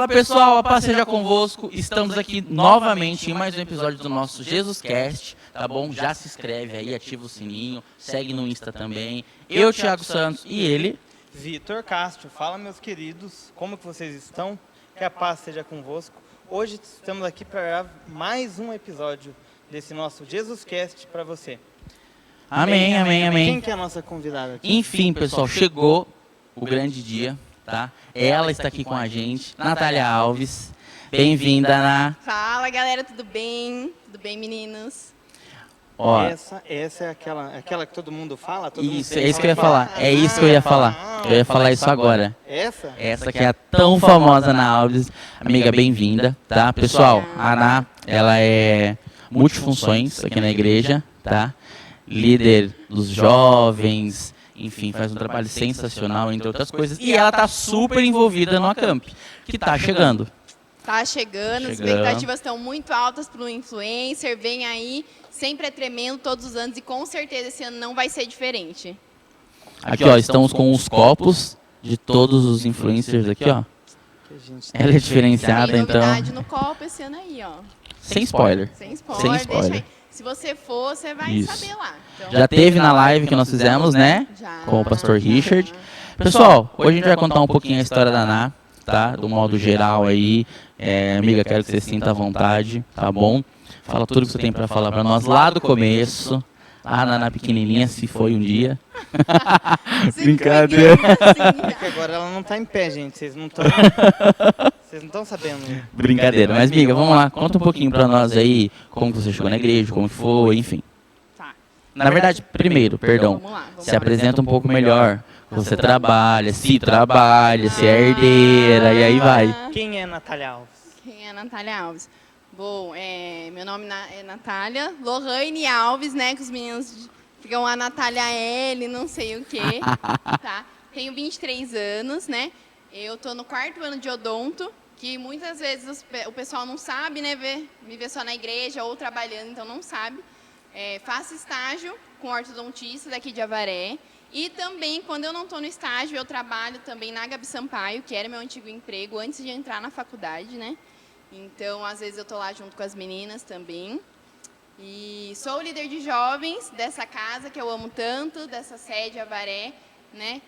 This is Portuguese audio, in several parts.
pessoal, a paz seja convosco. Estamos aqui novamente em mais um episódio do nosso JesusCast, tá bom? Já se inscreve aí, ativa o sininho, segue no Insta também. Eu, Thiago Santos, e ele... Vitor Castro. Fala, meus queridos, como que vocês estão? Que a paz seja convosco. Hoje estamos aqui para mais um episódio desse nosso JesusCast para você. Amém. Quem que é a nossa convidada aqui? Enfim, pessoal, chegou o grande dia, tá? Ela está aqui com a gente, Natália Alves. Bem-vinda, Ana. Fala, galera, tudo bem? Tudo bem, meninos? Ó, Essa é aquela que todo mundo fala? Todo mundo isso, tem é isso que eu ia fala? falar. É isso que eu ia falar. Eu ia falar isso agora. Essa? Essa que é a tão famosa Ana Alves. Amiga, bem-vinda, tá? Pessoal, a Ana, ela é multifunções aqui na igreja, tá? Líder dos jovens, enfim, faz um trabalho sensacional, entre outras coisas. E ela tá super envolvida no Acamp, que tá chegando. Tá chegando, as expectativas estão muito altas pro influencer, vem aí, sempre é tremendo todos os anos e com certeza esse ano não vai ser diferente. Aqui, ó, estamos com os copos de todos os influencers aqui, ó. Ela é diferenciada, Tem então... novidade no copo esse ano aí, ó. Sem spoiler. Sem spoiler, Sem deixa spoiler. aí. Se você for, você vai Isso. saber lá. Então, Já teve na live que nós fizemos, né? já, Com o pastor já. Richard. Pessoal, hoje a gente vai contar um pouquinho a história da Ná, tá? Do modo geral aí. Amiga, quero que você sinta à vontade, tá bom? Fala tudo que você tem pra falar pra nós lá do começo. A Naná pequenininha, se foi um dia. Sim, Brincadeira. sim, É que agora ela não tá em pé, gente. Vocês não estão sabendo. Brincadeira. Mas, amiga, vamos lá. Conta um pouquinho pra nós aí como que você chegou na igreja, como que foi, enfim. Tá, Na verdade, primeiro, perdão, vamos lá. se apresenta um pouco melhor. Você trabalha, se é herdeira, e aí vai. Quem é Natália Alves? Quem é a Natália Alves? Bom, meu nome é Natália Lohane Alves, né? Que os meninos ficam a Natália L, não sei o quê, tá? Tenho 23 anos, né? Eu tô no 4º ano de odonto, que muitas vezes o pessoal não sabe, né? Me vê só na igreja ou trabalhando, então não sabe. Faço estágio com ortodontista daqui de Avaré. E também, quando eu não estou no estágio, eu trabalho também na Gabi Sampaio, que era meu antigo emprego antes de entrar na faculdade, né? Então, às vezes eu estou lá junto com as meninas também. E sou líder de jovens dessa casa que eu amo tanto, dessa sede Avaré, né?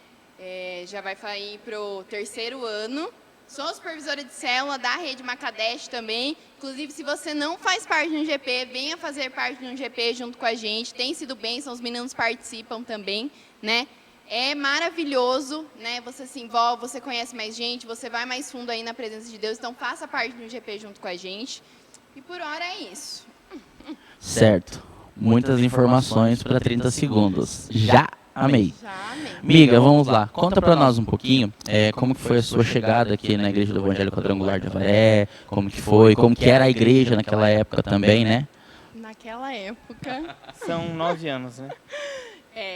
Já vai ir para o 3º ano. Sou supervisora de célula da Rede Macadeste também. Inclusive, se você não faz parte de um GP, venha fazer parte de um GP junto com a gente. Tem sido bênção, os meninos participam também, né? É maravilhoso, né? Você se envolve, você conhece mais gente, você vai mais fundo aí na presença de Deus. Então, faça parte de um GP junto com a gente. E por hora é isso. Certo. Muitas informações para 30 segundos. Já amei. Já amei. Amiga, vamos lá. Conta pra nós um pouquinho como que foi a sua chegada aqui na Igreja do Evangelho Quadrangular de Avaré, como que foi, como que era a igreja naquela época também, né? Naquela época... São 9 anos, né?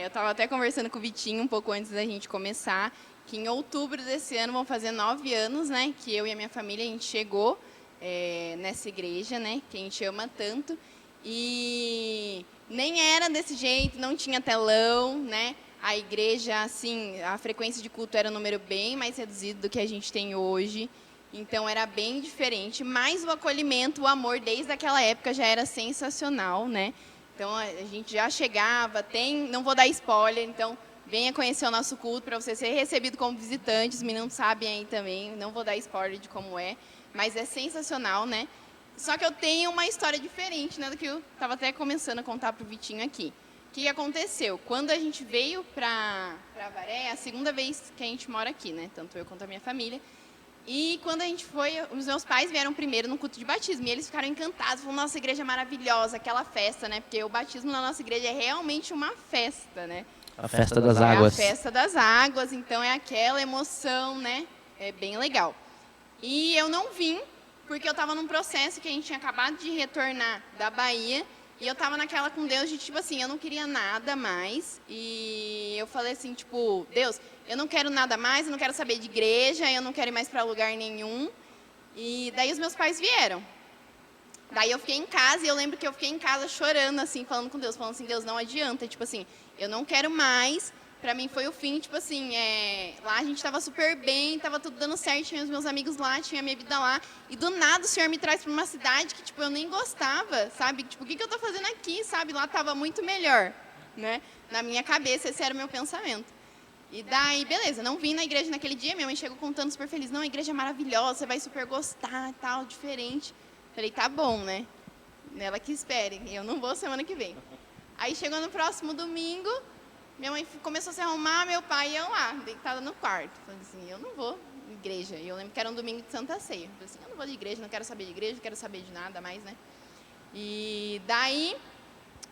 Eu estava até conversando com o Vitinho um pouco antes da gente começar, que em outubro desse ano vão fazer 9 anos, né? Que eu e a minha família, a gente chegou nessa igreja, né? Que a gente ama tanto. E nem era desse jeito, não tinha telão, né? A igreja, assim, a frequência de culto era um número bem mais reduzido do que a gente tem hoje. Então, era bem diferente. Mas o acolhimento, o amor, desde aquela época já era sensacional, né? Então, a gente já chegava, não vou dar spoiler, então venha conhecer o nosso culto para você ser recebido como visitante. Os meninos sabem aí também, não vou dar spoiler de como é, mas é sensacional, né? Só que eu tenho uma história diferente, né, do que eu estava até começando a contar para o Vitinho aqui. O que aconteceu? Quando a gente veio para Avaré, é a 2ª vez que a gente mora aqui, né? Tanto eu quanto a minha família. E quando a gente foi, os meus pais vieram primeiro no culto de batismo. E eles ficaram encantados, falaram, nossa, igreja é maravilhosa, aquela festa, né? Porque o batismo na nossa igreja é realmente uma festa, né? A festa das águas. É a festa das águas, então é aquela emoção, né? É bem legal. E eu não vim, porque eu estava num processo que a gente tinha acabado de retornar da Bahia. E eu estava naquela com Deus de, tipo assim, eu não queria nada mais. E eu falei assim, tipo, Deus, eu não quero nada mais, eu não quero saber de igreja, eu não quero ir mais para lugar nenhum. E daí os meus pais vieram. Daí eu fiquei em casa e eu lembro que eu fiquei em casa chorando, assim, falando com Deus, falando assim, Deus, não adianta, tipo assim, eu não quero mais pra mim foi o fim, tipo assim, lá a gente tava super bem, tava tudo dando certo, tinha os meus amigos lá, tinha a minha vida lá, e do nada o Senhor me traz pra uma cidade que, tipo, eu nem gostava, sabe? Tipo, o que eu tô fazendo aqui, sabe? Lá tava muito melhor, né? Na minha cabeça, esse era o meu pensamento. E daí, beleza, não vim na igreja naquele dia, minha mãe chegou contando super feliz, não, a igreja é maravilhosa, você vai super gostar e tal, diferente. Falei, tá bom, né? Ela que espere, eu não vou semana que vem. Aí chegou no próximo domingo, minha mãe começou a se arrumar, meu pai ia lá, deitada no quarto. Falei assim, eu não vou à igreja. E eu lembro que era um domingo de Santa Ceia. Falei assim, eu não vou de igreja, não quero saber de igreja, não quero saber de nada mais, né? E daí,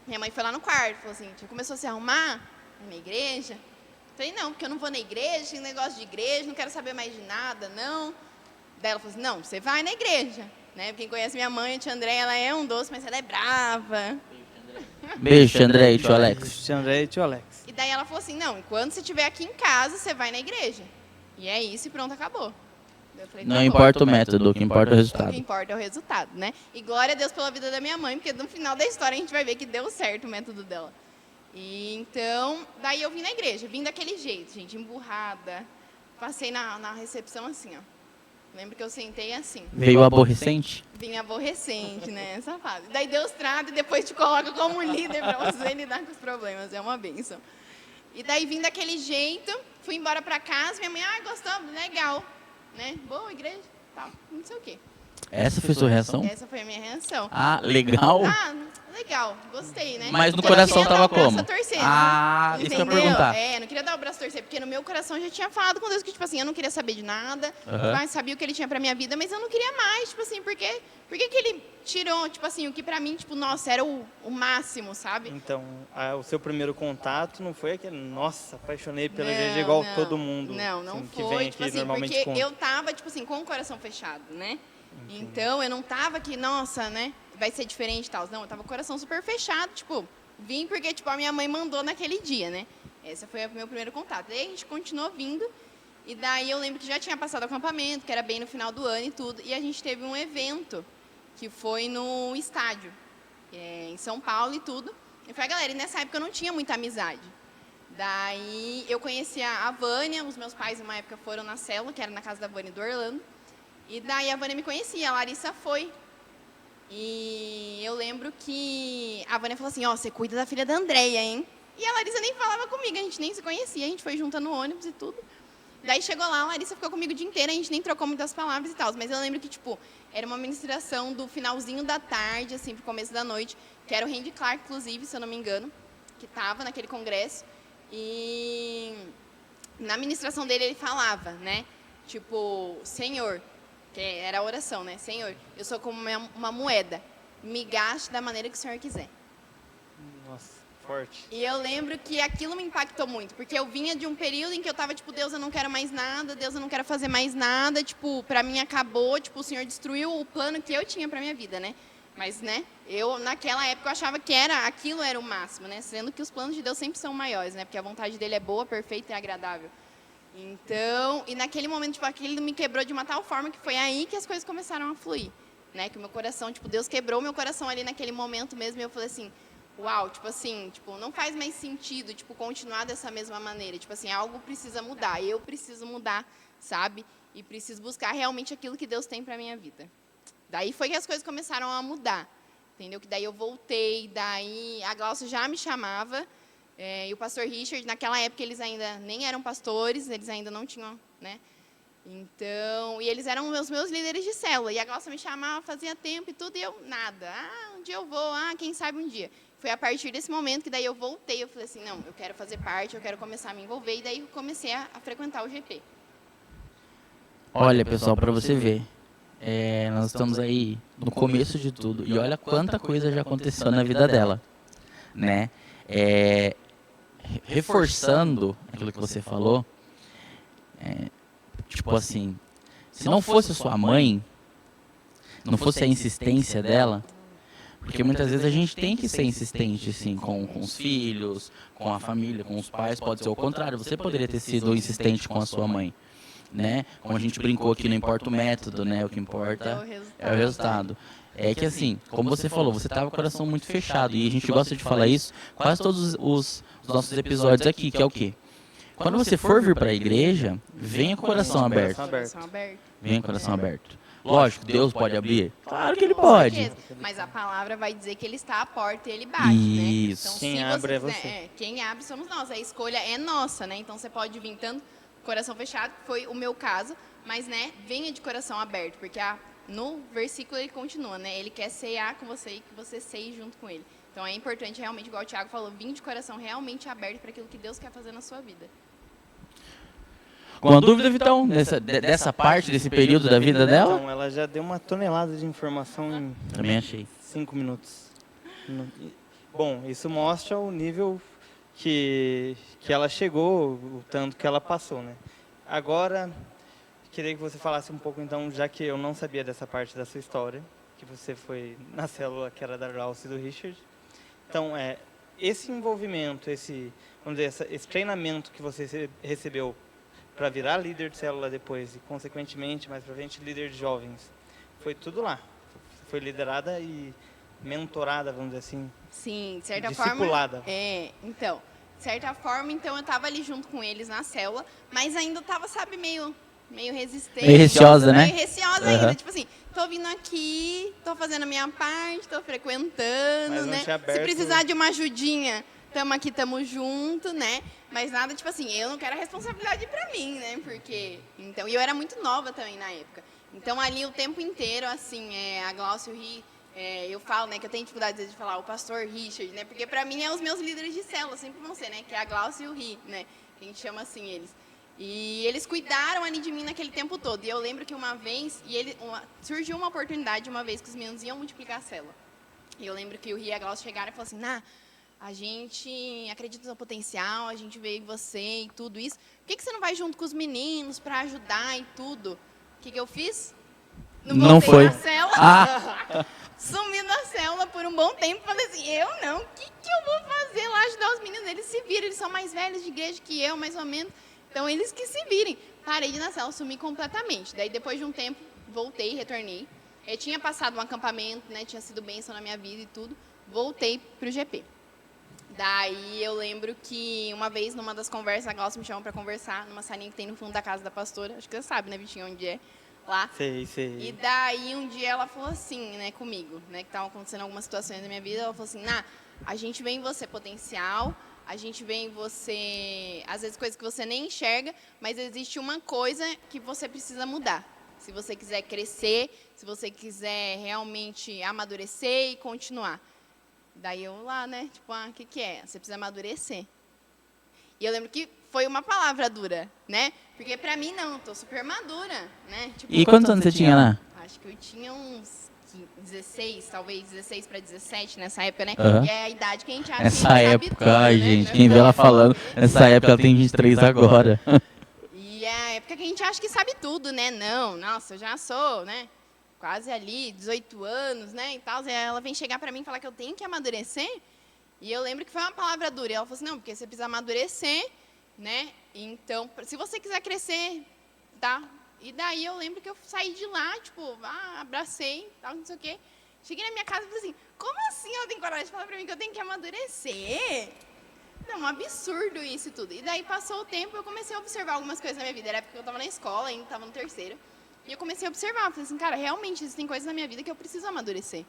minha mãe foi lá no quarto, falou assim, já começou a se arrumar na igreja? Falei, não, porque eu não vou na igreja, tem negócio de igreja, não quero saber mais de nada, não. Daí ela falou assim, não, você vai na igreja. Né? Quem conhece minha mãe, a tia André, ela é um doce, mas ela é brava. Beijo, tia André e tio Alex. Tia André e tio Alex. E daí ela falou assim, não, enquanto você estiver aqui em casa, você vai na igreja. E é isso e pronto, acabou. Eu falei, Não importa o método, o que importa é o o resultado. que importa é o resultado, né? E glória a Deus pela vida da minha mãe, porque no final da história a gente vai ver que deu certo o método dela. E então, daí eu vim na igreja, vim daquele jeito, gente, emburrada. Passei na recepção assim, ó. Lembro que eu sentei assim. Veio aborrecente? Vim aborrecente, né? Essa fase. Daí Deus trata e depois te coloca como líder para você lidar com os problemas. É uma bênção. E daí vim daquele jeito, fui embora para casa, minha mãe, gostou, legal. Né? Boa igreja, tal, não sei o quê. Essa foi sua reação? Essa foi a minha reação. Ah, legal. Legal, gostei, né? Mas no Porque eu coração não queria tava dar o braço como? a torcer, Ah, isso que eu ia perguntar. Não queria dar o braço a torcer, porque no meu coração eu já tinha falado com Deus que, tipo assim, eu não queria saber de nada, mas sabia o que Ele tinha pra minha vida, mas eu não queria mais, tipo assim, por que que Ele tirou, tipo assim, o que pra mim, tipo, nossa, era o máximo, sabe? Então, o seu primeiro contato não foi aquele, nossa, apaixonei pela igreja igual todo mundo. Não assim, foi, que vem tipo aqui assim, normalmente porque conta. eu tava, tipo assim, com o coração fechado, né? Então, eu não tava aqui, nossa, né, vai ser diferente e tal. Não, eu tava com o coração super fechado, tipo, vim porque, tipo, a minha mãe mandou naquele dia, né? Esse foi o meu primeiro contato. Daí a gente continuou vindo, e daí eu lembro que já tinha passado o acampamento, que era bem no final do ano e tudo, e a gente teve um evento, que foi no estádio, em São Paulo e tudo. E foi a galera, e nessa época eu não tinha muita amizade. Daí eu conhecia a Vânia, os meus pais, uma época, foram na célula, que era na casa da Vânia do Orlando. E daí a Vânia me conhecia, a Larissa foi. E eu lembro que a Vânia falou assim, você cuida da filha da Andréia, hein? E a Larissa nem falava comigo, a gente nem se conhecia, a gente foi juntando no ônibus e tudo. Daí chegou lá, a Larissa ficou comigo o dia inteiro, a gente nem trocou muitas palavras e tal. Mas eu lembro que, tipo, era uma ministração do finalzinho da tarde, assim, pro começo da noite, que era o Randy Clark, inclusive, se eu não me engano, que estava naquele congresso. E na ministração dele ele falava, né? Tipo, Senhor, que era a oração, né? Senhor, eu sou como uma moeda, me gaste da maneira que o Senhor quiser. Nossa, forte. E eu lembro que aquilo me impactou muito, porque eu vinha de um período em que eu tava, tipo, Deus, eu não quero mais nada, Deus, eu não quero fazer mais nada, tipo, pra mim acabou, tipo, o Senhor destruiu o plano que eu tinha pra minha vida, né? Mas, né, eu, naquela época, eu achava que aquilo era o máximo, né? Sendo que os planos de Deus sempre são maiores, né? Porque a vontade dele é boa, perfeita e agradável. Então, e naquele momento, tipo, aquilo me quebrou de uma tal forma que foi aí que as coisas começaram a fluir, né? Que o meu coração, tipo, Deus quebrou o meu coração ali naquele momento mesmo e eu falei assim, uau, tipo assim, tipo, não faz mais sentido, tipo, continuar dessa mesma maneira. Tipo assim, algo precisa mudar, eu preciso mudar, sabe? E preciso buscar realmente aquilo que Deus tem pra minha vida. Daí foi que as coisas começaram a mudar, entendeu? Que daí eu voltei, daí a Glaucia já me chamava, e o pastor Richard, naquela época, eles ainda nem eram pastores, eles ainda não tinham, né? Então, e eles eram os meus líderes de célula, e a Glaucia me chamava, fazia tempo e tudo, e eu, nada. Um dia eu vou, quem sabe um dia. Foi a partir desse momento que daí eu voltei, eu falei assim, não, eu quero fazer parte, eu quero começar a me envolver, e daí eu comecei a frequentar o GP. Olha, pessoal, para você ver, nós estamos aí no começo de tudo, e olha quanta coisa já aconteceu na vida dela, né? Reforçando aquilo que você falou, tipo assim, se não fosse sua mãe, não fosse a insistência dela, porque muitas vezes a gente tem que ser insistente, assim, com os filhos, com a família, com os pais, pode ser o contrário, você poderia ter sido insistente com a sua mãe, né? Como a gente brincou aqui, não importa o método, né? O que importa é o resultado. É que assim, como você falou, você estava com o coração muito fechado, e a gente gosta de falar isso quase todos os nossos episódios aqui, que é o quê? quando você for vir para a igreja, venha com o coração aberto. Coração aberto. Venha com o coração aberto. Lógico, Deus pode abrir? Claro que Ele Com pode. certeza. Mas a palavra vai dizer que ele está à porta e ele bate, Isso. né? Então, Quem se abre é quiser- você. quem abre somos nós. A escolha é nossa, né? Então você pode vir tanto coração fechado, que foi o meu caso, mas, né, venha de coração aberto, porque no versículo ele continua, né? Ele quer ceiar com você e que você ceie junto com ele. Então é importante realmente, igual o Thiago falou, vir de coração realmente aberto para aquilo que Deus quer fazer na sua vida. Com a dúvida, Vitão, dessa parte, desse período da vida dela? Então, ela já deu uma tonelada de informação em Também achei. 5 minutos. Bom, isso mostra o nível que ela chegou, o tanto que ela passou, né? Agora, queria que você falasse um pouco, então, já que eu não sabia dessa parte da sua história, que você foi na célula que era da Ralph e do Richard. Então, esse envolvimento, vamos dizer, esse treinamento que você recebeu para virar líder de célula depois e, consequentemente, mais pra frente, líder de jovens, foi tudo lá. Você foi liderada e mentorada, vamos dizer assim. Sim, de certa Discipulada. forma. Então, de certa forma, então eu tava ali junto com eles na célula, mas ainda tava, sabe, meio resistente. Meio receosa, né? Meio receosa ainda. Uhum. Tipo assim, tô vindo aqui, tô fazendo a minha parte, tô frequentando, Mas não né? tinha Se aberto- precisar de uma ajudinha, tamo aqui, tamo junto, né? Mas nada, tipo assim, eu não quero a responsabilidade pra mim, né? Porque. Então, e eu era muito nova também na época. Então, ali o tempo inteiro, assim, a Glaucio Ri. Eu falo, né, que eu tenho dificuldade às vezes, de falar o pastor Richard, né? Porque pra mim é os meus líderes de célula, sempre vão ser, né? Que é a Glaucio e o Ri, né? Que a gente chama assim eles. E eles cuidaram ali de mim naquele tempo todo. E eu lembro que uma vez, surgiu uma oportunidade uma vez que os meninos iam multiplicar a célula. E eu lembro que o Ri e a Glaucio chegaram e falaram assim, a gente acredita no seu potencial, a gente veio em você e tudo isso. Por que você não vai junto com os meninos para ajudar e tudo? O que eu fiz? Não foi. Na célula. Ah, Sumi da célula por um bom tempo. Falei assim, eu não. O que eu vou fazer lá ajudar os meninos? Eles se viram, eles são mais velhos de igreja que eu, mais ou menos. Então, eles que se virem. Parei de ir na célula, sumi completamente. Daí, depois de um tempo, voltei, retornei. Eu tinha passado um acampamento, né? Tinha sido bênção na minha vida e tudo. Voltei pro GP. Daí eu lembro que uma vez, numa das conversas, a Glaucia me chamou para conversar, numa salinha que tem no fundo da casa da pastora. Acho que você sabe, né, Vitinho, onde é? Lá. Sei. E daí, um dia ela falou assim, né, comigo, né, que estavam acontecendo algumas situações na minha vida. Ela falou assim, a gente vê em você potencial, a gente vê em você, às vezes, coisas que você nem enxerga, mas existe uma coisa que você precisa mudar. Se você quiser crescer, se você quiser realmente amadurecer e continuar. Daí eu lá, né, tipo, o que é? Você precisa amadurecer. E eu lembro que foi uma palavra dura, né? Porque pra mim, não, tô super madura, né? Tipo, e quantos anos você tinha lá? acho que eu tinha uns 16, talvez 16 para 17 nessa época, né? Uhum. E é a idade que a gente acha Essa que a gente sabe época, tudo, ai, né? gente, quem vê ela falando, nessa época ela tem 23 agora. E é a época que a gente acha que sabe tudo, né? Não, nossa, eu já sou, né? Quase ali, 18 anos, né? E tal. Ela vem chegar pra mim e falar que eu tenho que amadurecer. E eu lembro que foi uma palavra dura. E ela falou assim, não, porque você precisa amadurecer, né? Então, se você quiser crescer, tá? E daí eu lembro que eu saí de lá, tipo, abracei, tal, não sei o quê. Cheguei na minha casa e falei assim, como assim ela tem coragem de falar pra mim que eu tenho que amadurecer? Não, um absurdo isso e tudo. E daí passou o tempo, eu comecei a observar algumas coisas na minha vida. Era época que eu estava na escola, ainda estava no terceiro. E eu comecei a observar, falei assim, cara, realmente existem coisas na minha vida que eu preciso amadurecer.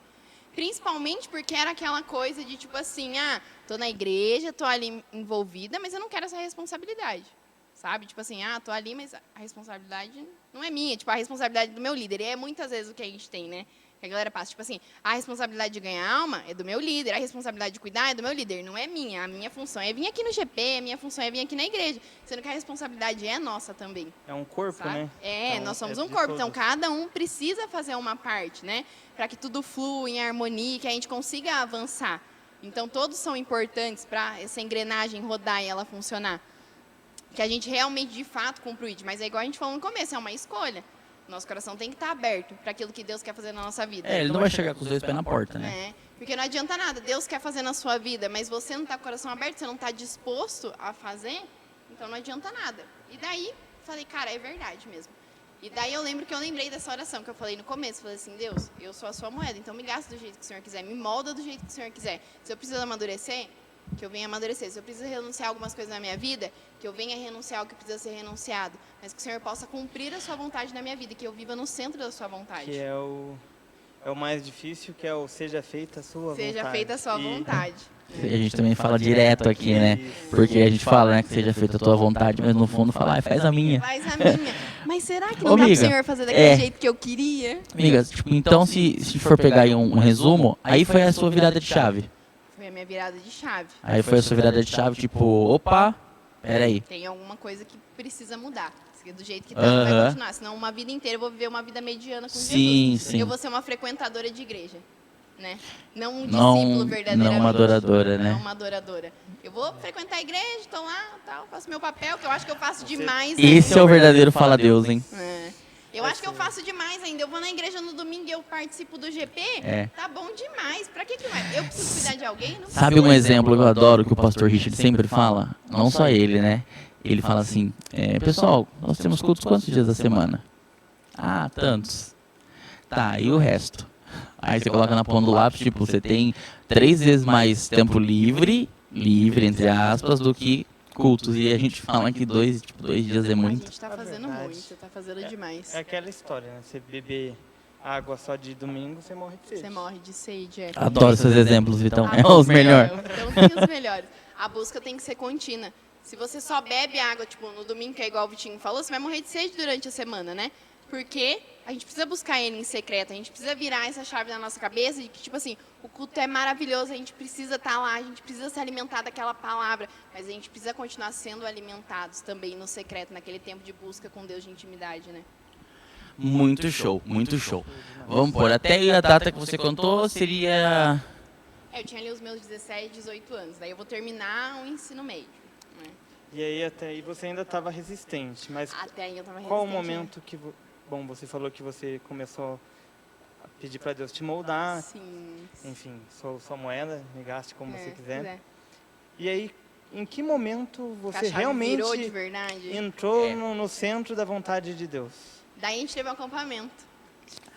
Principalmente porque era aquela coisa de tipo assim, tô na igreja, tô ali envolvida, mas eu não quero essa responsabilidade. Sabe? Tipo assim, tô ali, mas a responsabilidade não é minha, tipo, a responsabilidade do meu líder. E é muitas vezes o que a gente tem, né? Que a galera passa, tipo assim, a responsabilidade de ganhar alma é do meu líder, a responsabilidade de cuidar é do meu líder, não é minha. A minha função é vir aqui no GP, a minha função é vir aqui na igreja. Sendo que a responsabilidade é nossa também. É um corpo, Sabe? né? Então, Nós somos é um de corpo, então todos. cada um precisa fazer uma parte, né? Para que tudo flua em harmonia, que a gente consiga avançar. Então todos são importantes para essa engrenagem rodar e ela funcionar. Que a gente realmente, de fato, cumpra o ID. Mas é igual a gente falou no começo, é uma escolha. Nosso coração tem que estar aberto para aquilo que Deus quer fazer na nossa vida. Ele não vai chegar com os dois pés na porta, né? Porque não adianta nada. Deus quer fazer na sua vida, mas você não está com o coração aberto, você não está disposto a fazer, então não adianta nada. E daí, falei, cara, é verdade mesmo. E daí eu lembro que eu lembrei dessa oração que eu falei no começo. Falei assim, Deus, eu sou a sua moeda, então me gasta do jeito que o Senhor quiser, me molda do jeito que o Senhor quiser. Se eu preciso amadurecer, que eu venha amadurecer. Se eu preciso renunciar a algumas coisas na minha vida, que eu venha renunciar ao que precisa ser renunciado. Mas que o Senhor possa cumprir a sua vontade na minha vida, que eu viva no centro da sua vontade. Que é o mais difícil, que é o seja feita a sua vontade. Seja feita a sua vontade. E a gente também fala direto aqui, né? Porque a gente fala, né, que seja feita a tua vontade, mas no fundo fala, faz a minha. Faz a minha. Mas será que não Ô, dá pro amiga, Senhor fazer daquele jeito que eu queria? Amiga, tipo, então se for pegar aí um resumo, aí foi a sua virada de chave. Foi a minha virada de chave. Aí foi a sua virada de chave, tipo, opa, peraí. Tem alguma coisa que precisa mudar. Do jeito que tá, não vai continuar. Senão uma vida inteira eu vou viver uma vida mediana com Jesus. Sim. Eu vou ser uma frequentadora de igreja. Né? Não um discípulo verdadeiramente. Não uma adoradora, né? Não uma adoradora. Eu vou frequentar a igreja, estou lá, tal, faço meu papel, que eu acho que eu faço demais. Esse é o verdadeiro fala Deus, hein? Eu acho que eu faço demais ainda. Eu vou na igreja no domingo e eu participo do GP. Tá bom demais. Pra que mais? Eu preciso cuidar de alguém? Não. Sabe um exemplo que eu adoro que o pastor Richard sempre fala? Não só ele, né? Ele fala assim, pessoal, nós temos cultos quantos dias da semana? Ah, tantos. Tá, e o resto? Aí você coloca na ponta do lápis, tipo, você tem 3 vezes mais tempo livre, entre aspas, do que cultos. E a gente fala que 2 dias é muito. A gente tá fazendo muito, tá fazendo demais. É aquela história, né? Você beber água só de domingo, você morre de sede. Você morre de sede, Adoro seus exemplos, Vitão. É os melhores. Então tem os melhores. A busca tem que ser contínua. Se você só bebe água, tipo, no domingo, que é igual o Vitinho falou, você vai morrer de sede durante a semana, né? Porque a gente precisa buscar ele em secreto, a gente precisa virar essa chave na nossa cabeça de que, tipo assim, o culto é maravilhoso, a gente precisa estar lá, a gente precisa se alimentar daquela palavra, mas a gente precisa continuar sendo alimentados também no secreto, naquele tempo de busca com Deus, de intimidade, né? Muito show, muito show. Vamos pôr, até aí a data que você contou seria... Eu tinha ali os meus 17, 18 anos, daí eu vou terminar o ensino médio. Né? E aí até aí você ainda estava resistente, mas até aí eu estava resistente. Qual o momento que... Bom, você falou que você começou a pedir para Deus te moldar. Sim. Enfim, sou sua moeda, me gaste como você quiser. E aí, em que momento você realmente virou de verdade? Entrou no centro da vontade de Deus? Daí a gente teve um acampamento.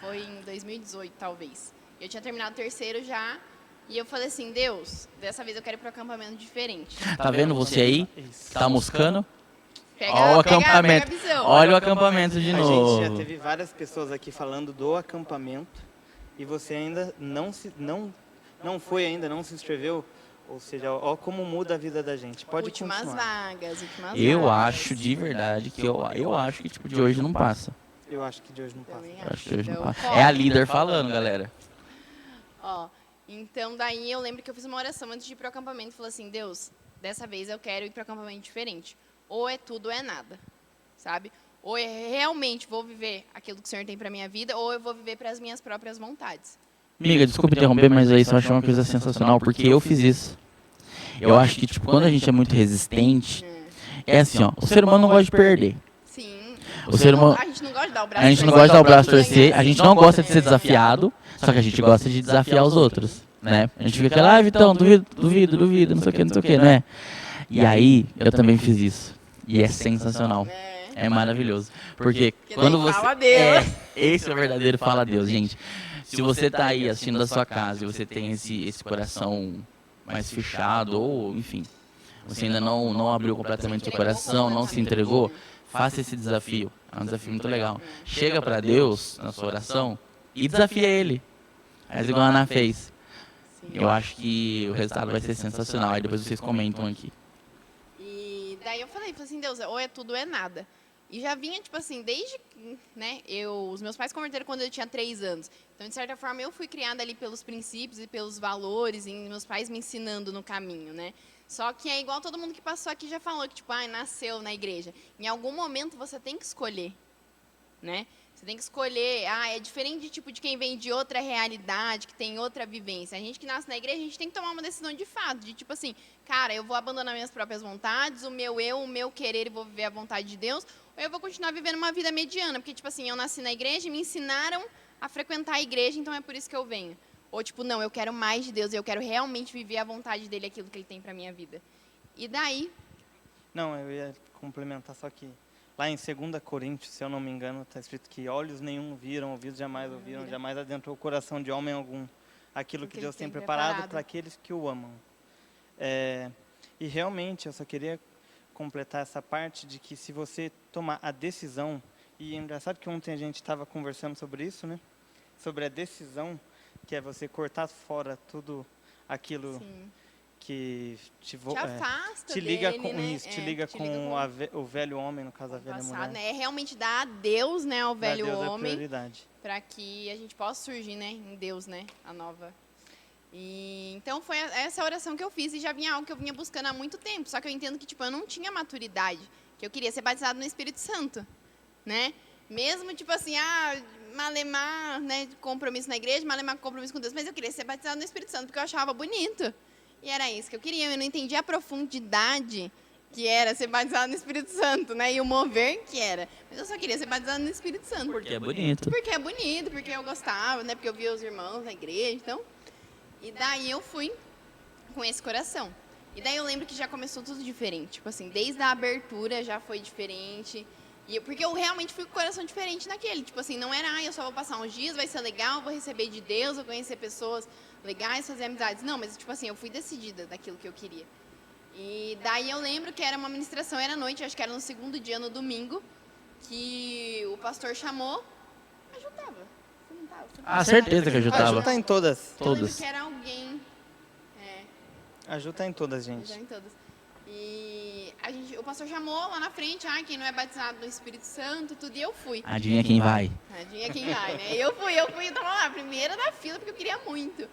Foi em 2018, talvez. Eu tinha terminado o terceiro já. E eu falei assim, Deus, dessa vez eu quero ir para um acampamento diferente. Tá vendo você aí? Isso. Tá moscando? Olha o acampamento. Olha o acampamento de novo. A gente já teve várias pessoas aqui falando do acampamento e você ainda não foi ainda, não se inscreveu. Ou seja, ó como muda a vida da gente. Pode últimas continuar. Vagas. Eu acho de verdade que eu acho que tipo de hoje não passa. Eu acho que de hoje não passa. Eu acho que de hoje não passa. É a líder falando, galera. Ó, então daí eu lembro que eu fiz uma oração antes de ir pro acampamento e falei assim, Deus, dessa vez eu quero ir pro acampamento diferente. Ou é tudo ou é nada, sabe? Ou eu realmente vou viver aquilo que o Senhor tem para minha vida, ou eu vou viver para as minhas próprias vontades. Amiga, desculpa interromper, mas aí eu achei uma coisa sensacional, porque eu fiz isso. Eu acho que, tipo, quando a gente é muito resistente, é assim, ó, o ser humano não gosta de perder. Sim. O ser humano, a gente não gosta de dar o braço a gente não gosta de dar o braço a torcer, a gente não gosta de ser desafiado, só que a gente gosta de desafiar os outros, né? A gente fica lá, Vitão, duvido, não sei o que, não é? E aí, eu também fiz isso. E é sensacional. É maravilhoso. Porque quando você... Fala Deus. Esse é o verdadeiro fala Deus, gente. Se você tá aí assistindo da sua casa e você tem esse coração mais fechado, ou enfim, você ainda não abriu completamente seu coração, não se entregou, faça esse desafio. É um desafio muito legal. Chega para Deus na sua oração e desafia Ele. Faz igual a Ana fez. Eu acho que o resultado vai ser sensacional. Aí depois vocês comentam aqui. Daí eu falei assim, Deus, ou é tudo ou é nada. E já vinha, tipo assim, desde, né, os meus pais converteram quando eu tinha 3 anos. Então, de certa forma, eu fui criada ali pelos princípios e pelos valores, e meus pais me ensinando no caminho, né. Só que é igual todo mundo que passou aqui já falou, que tipo, nasceu na igreja. Em algum momento você tem que escolher, né. Você tem que escolher, é diferente tipo, de quem vem de outra realidade, que tem outra vivência. A gente que nasce na igreja, a gente tem que tomar uma decisão de fato, de tipo assim, cara, eu vou abandonar minhas próprias vontades, o meu querer e vou viver a vontade de Deus, ou eu vou continuar vivendo uma vida mediana, porque tipo assim, eu nasci na igreja e me ensinaram a frequentar a igreja, então é por isso que eu venho. Ou tipo, não, eu quero mais de Deus, eu quero realmente viver a vontade dele, aquilo que ele tem para minha vida. E daí... Não, eu ia complementar só que... Lá em 2 Coríntios, se eu não me engano, está escrito que olhos nenhum viram, ouvidos jamais ouviram, jamais adentrou o coração de homem algum aquilo que Deus tem preparado para aqueles que o amam. E realmente eu só queria completar essa parte de que se você tomar a decisão, e é engraçado que ontem a gente estava conversando sobre isso, né? Sobre a decisão, que é você cortar fora tudo aquilo Sim. que te afasta te liga dele, com né? isso, te liga com o velho homem, no caso a velha Passado, mulher. né? É realmente dar a Deus, né, ao Dar velho Deus a homem, prioridade. para que a gente possa surgir, né, em Deus, né, a nova. E então foi essa oração que eu fiz e já vinha algo que eu vinha buscando há muito tempo, só que eu entendo que tipo eu não tinha maturidade, que eu queria ser batizado no Espírito Santo, né? Mesmo tipo assim, malemar, né, compromisso na igreja, malemar compromisso com Deus, mas eu queria ser batizado no Espírito Santo porque eu achava bonito. E era isso que eu queria, eu não entendia a profundidade que era ser batizado no Espírito Santo, né? E o mover que era. Mas eu só queria ser batizado no Espírito Santo. Porque é bonito. Porque é bonito, porque eu gostava, né? Porque eu via os irmãos na igreja, então. E daí eu fui com esse coração. E daí eu lembro que já começou tudo diferente. Tipo assim, desde a abertura já foi diferente. Porque eu realmente fui com o coração diferente naquele. Tipo assim, não era, eu só vou passar uns dias, vai ser legal, vou receber de Deus, vou conhecer pessoas legais, fazer amizades. Não, mas tipo assim, eu fui decidida daquilo que eu queria. E daí eu lembro que era uma ministração, era à noite, acho que era no segundo dia, no domingo, que o pastor chamou. A Ju tava. Você não tava? Certeza que a Ju A tava. Ju tá em todas. Eu lembro Todas. que era alguém. A Ju tá em todas, Já gente. em todas. E o pastor chamou lá na frente, quem não é batizado no Espírito Santo, tudo, e eu fui. Adivinha quem vai? Tadinha quem vai, né? Eu tava lá, primeira da fila, porque eu queria muito.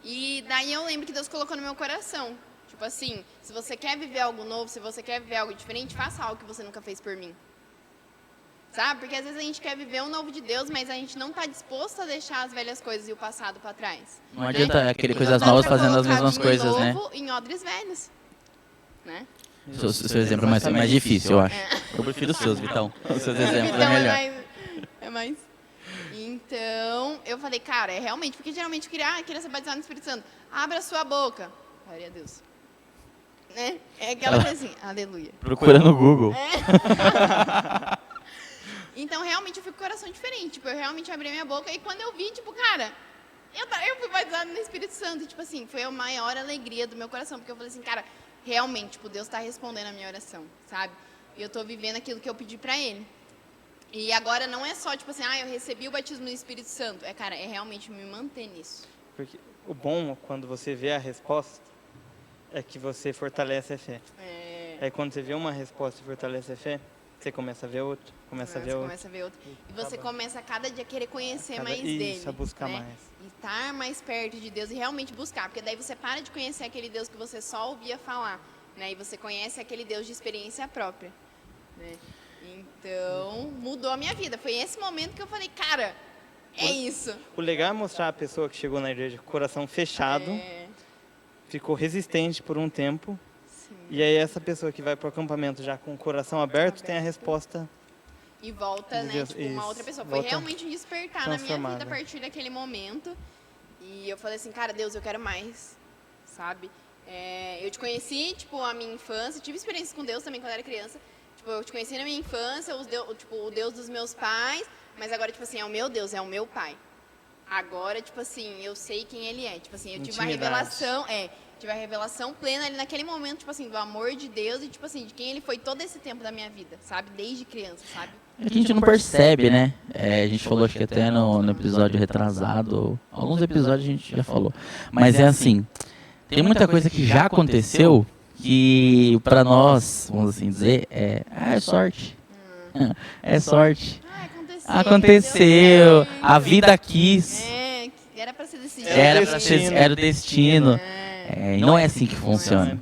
E daí eu lembro que Deus colocou no meu coração. Tipo assim, se você quer viver algo novo, se você quer viver algo diferente, faça algo que você nunca fez por mim. Sabe? Porque às vezes a gente quer viver o novo de Deus, mas a gente não está disposto a deixar as velhas coisas e o passado para trás. Não adianta aquele E coisas não dá novas pra fazendo as colocar mesmas vinho coisas, né? novo em odres velhos. Né? Seu exemplo é mais difícil, eu acho. Eu prefiro os seus, Vitão. Os seus exemplos Então é melhor. é mais. Então, eu falei, cara, é realmente, porque geralmente eu queria ser batizado no Espírito Santo. Abra a sua boca. Glória a Deus. Né? É aquela coisa assim, aleluia. Procura no Google. Então, realmente, eu fui com o coração diferente. Tipo, eu realmente abri a minha boca e quando eu vi, tipo, cara, eu fui batizado no Espírito Santo. E, tipo assim, foi a maior alegria do meu coração. Porque eu falei assim, cara, realmente, tipo, Deus está respondendo a minha oração, sabe? E eu tô vivendo aquilo que eu pedi pra Ele. E agora não é só, tipo assim, eu recebi o batismo no Espírito Santo. Cara, é realmente me manter nisso. Porque o bom, quando você vê a resposta, é que você fortalece a fé. Aí quando você vê uma resposta e fortalece a fé, você começa a ver outra, começa a ver outra. E você começa a cada dia querer conhecer mais isso, dele. a buscar né? mais. E estar mais perto de Deus e realmente buscar. Porque daí você para de conhecer aquele Deus que você só ouvia falar. Né? E você conhece aquele Deus de experiência própria. Né? Então, mudou a minha vida. Foi esse momento que eu falei, cara, é isso. O legal é mostrar a pessoa que chegou na igreja com o coração fechado, ficou resistente por um tempo. Sim. E aí essa pessoa que vai para o acampamento já com o coração aberto tem a resposta. E volta, né, Deus, tipo, uma isso. outra pessoa. Foi Volta realmente um despertar na minha vida a transformada. partir daquele momento. E eu falei assim, cara, Deus, eu quero mais, sabe? Eu te conheci, tipo, a minha infância, tive experiências com Deus também quando era criança. Tipo, eu te conheci na minha infância, o Deus dos meus pais, mas agora, tipo assim, é o meu Deus, é o meu pai. Agora, tipo assim, eu sei quem ele é. Tipo assim, eu tive uma revelação, tive a revelação plena ali naquele momento, tipo assim, do amor de Deus e, tipo assim, de quem ele foi todo esse tempo da minha vida, sabe? Desde criança, sabe? É que a gente não percebe, né? A gente falou, acho que até no episódio retrasado, alguns episódios a gente já falou. Mas é assim, tem muita coisa que já aconteceu que pra nós, vamos assim dizer, é sorte. É sorte. Aconteceu, a vida quis. Era pra ser desse jeito. Era o destino. E não é assim que funciona.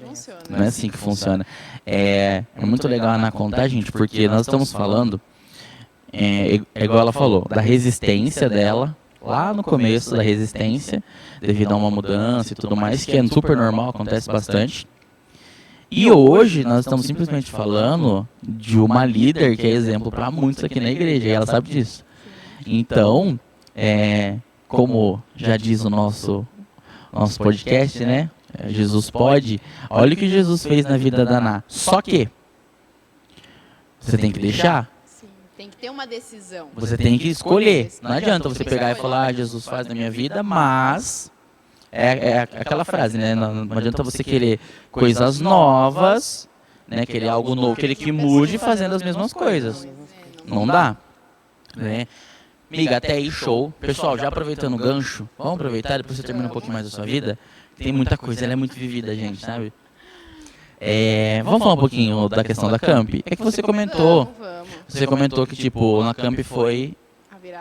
Não é assim que funciona. É muito legal na contar, gente, porque nós estamos falando, igual ela falou, da resistência dela, lá no começo da resistência, devido a uma mudança e tudo mais, que é super normal, acontece bastante. E hoje nós estamos simplesmente falando de uma líder que é exemplo para muitos aqui na igreja, e ela sabe disso. Então, como já diz o nosso podcast, né? Jesus pode. Olha o que Jesus fez na vida da Ná. Só que você tem que deixar. Sim, tem que ter uma decisão. Você tem que escolher. Não adianta você pegar e falar, Jesus faz na minha vida, mas É aquela frase, né? Não adianta você querer coisas novas, né? Querer algo novo, querer que mude fazendo as mesmas coisas. Não dá, né? Miga, até aí show. Pessoal, já aproveitando o gancho, vamos aproveitar, depois você termina um pouquinho mais da sua vida. Tem muita coisa, ela é muito vivida, gente, sabe? Vamos falar um pouquinho da questão da Camp? É que você comentou, Vamos. você comentou que, tipo, na Camp foi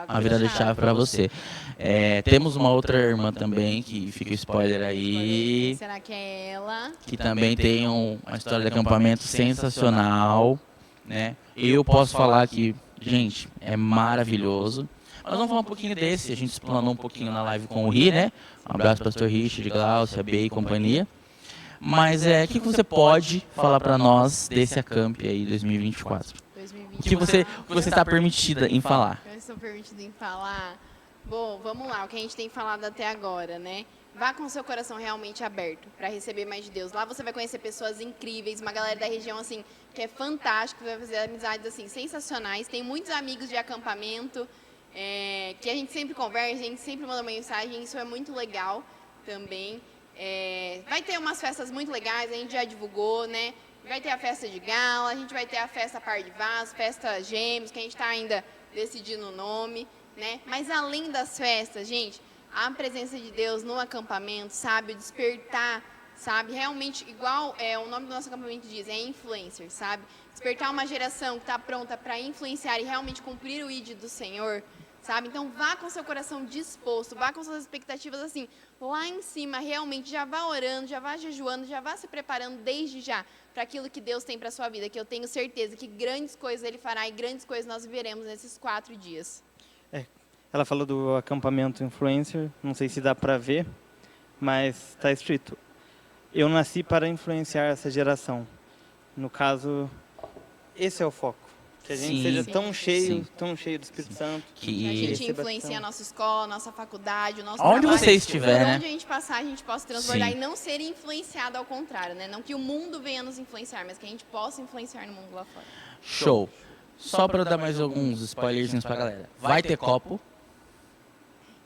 a virada de chave pra você. Temos uma outra irmã também, que fica o spoiler aí, Será que é ela? que também tem uma história de acampamento sensacional, né? Eu posso falar que, gente, é maravilhoso. Mas vamos falar um pouquinho desse, a gente explanou um pouquinho na live com o Ri, né? Um abraço, pastor Richard, Glaucia, B e companhia. Mas o que você pode falar pra nós desse Acamp aí 2024? O que você está permitida em falar? Eu estou permitida em falar. Bom, vamos lá, o que a gente tem falado até agora, né? Vá com o seu coração realmente aberto para receber mais de Deus. Lá você vai conhecer pessoas incríveis, uma galera da região assim que é fantástica, vai fazer amizades assim sensacionais. Tem muitos amigos de acampamento que a gente sempre conversa, a gente sempre manda mensagem, isso é muito legal também. Vai ter umas festas muito legais, a gente já divulgou, né? Vai ter a festa de gala, a gente vai ter a festa par de vasos, festa gêmeos, que a gente está ainda decidindo o nome, né? Mas além das festas, gente, a presença de Deus no acampamento, sabe? O despertar, sabe? Realmente, igual o nome do nosso acampamento diz, é influencer, sabe? Despertar uma geração que está pronta para influenciar e realmente cumprir o ID do Senhor, sabe? Então, vá com seu coração disposto, vá com suas expectativas assim, lá em cima, realmente, já vá orando, já vá jejuando, já vá se preparando desde já para aquilo que Deus tem para a sua vida, que eu tenho certeza que grandes coisas Ele fará e grandes coisas nós viveremos nesses 4 dias. Ela falou do acampamento influencer, não sei se dá para ver, mas está escrito: eu nasci para influenciar essa geração. No caso, esse é o foco. Que a gente seja tão cheio do Espírito Santo. Que a gente influencie a nossa escola, a nossa faculdade, o nosso Onde trabalho. você estiver, né? Onde a gente passar, a gente possa transbordar e não ser influenciado ao contrário, né? Não que o mundo venha nos influenciar, mas que a gente possa influenciar no mundo lá fora. Show. Só para eu dar mais alguns spoilerzinhos pra galera. Vai ter copo.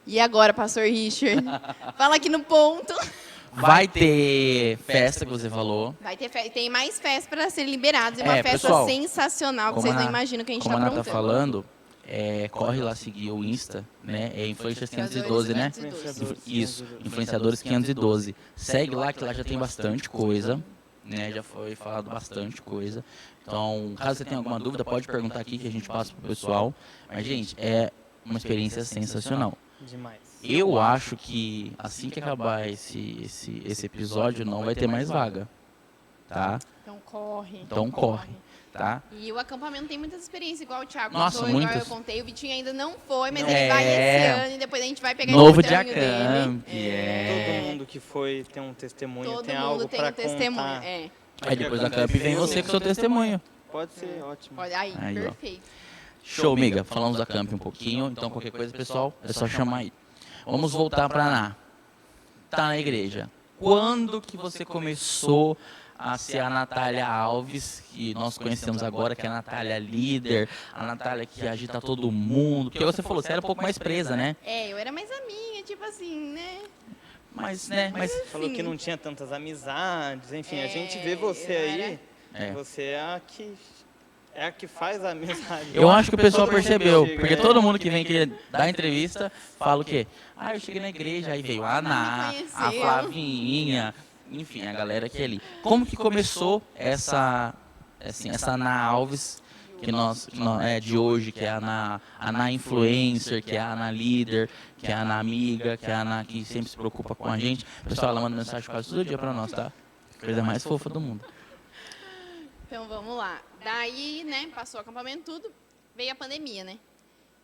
E agora, pastor Richard? Fala aqui no ponto. Vai ter festa que você falou. Vai ter tem mais festas para serem liberadas e uma festa pessoal, sensacional que vocês não imaginam que a gente está aprontando. Como a Ana aprontando. tá falando, corre lá seguir o Insta, né? É Influencers 512, né? Isso, Influenciadores 512. Segue lá que lá já tem bastante coisa, né? Já foi falado bastante coisa. Então, caso você tenha alguma dúvida, pode perguntar aqui que a gente passa pro pessoal. Mas, gente, é uma experiência sensacional. Demais. Eu acho que assim que acabar esse episódio, não vai ter mais vaga, tá? Então corre. Tá? E o acampamento tem muitas experiências, igual o Thiago Nossa, contou, igual muitas. eu contei. O Vitinho ainda não foi, mas Não. ele vai esse ano e depois a gente vai pegar Novo esse de testemunho Acamp, dele. Todo mundo que foi tem um testemunho, Todo tem mundo algo tem para um testemunho. contar. Aí depois da Camp vem você com seu testemunho. Pode ser, ótimo. Olha aí, Aí, ó. perfeito. Show, amiga. Falamos da Camp um pouquinho, então qualquer coisa, pessoal, é só chamar aí. Vamos voltar para Ana. Tá na igreja. Quando que você começou a ser a Natália Alves, que nós conhecemos agora, que é a Natália líder, a Natália que agita todo mundo? Porque você falou, você era um pouco mais presa, né? Eu era mais a minha, tipo assim, né? Mas Falou que não tinha tantas amizades, enfim, a gente vê você aí, você é a que faz a amizade. eu acho que o pessoal percebeu, porque todo mundo que vem aqui dar entrevista fala o quê? Eu cheguei na igreja, aí veio a Ana, a Flavinha, enfim, a galera que é ali. Como que começou essa Ana Alves de hoje, que é a Ana Influencer, que é a Ana Líder, que é a Ana Amiga, que é a Ana que sempre se preocupa com a gente. Pessoal, ela manda mensagem quase todo dia pra nós, tá? Coisa mais fofa do mundo. Então vamos lá. Daí, né, passou o acampamento tudo, veio a pandemia, né?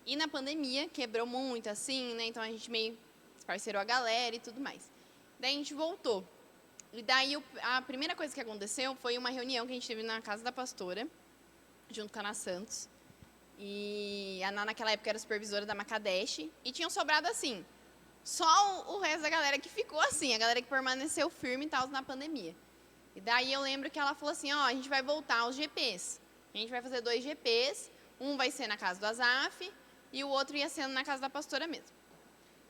E na pandemia quebrou muito, assim, né? Então a gente meio parceirou a galera e tudo mais. Daí a gente voltou. E daí a primeira coisa que aconteceu foi uma reunião que a gente teve na casa da pastora, junto com a Ana Santos. E a Ana naquela época era supervisora da Macadesh. E tinham sobrado assim, só o resto da galera que ficou assim, a galera que permaneceu firme e tal na pandemia. E daí eu lembro que ela falou assim, a gente vai voltar aos GPs. A gente vai fazer 2 GPs, um vai ser na casa do Azaf e o outro ia sendo na casa da pastora mesmo.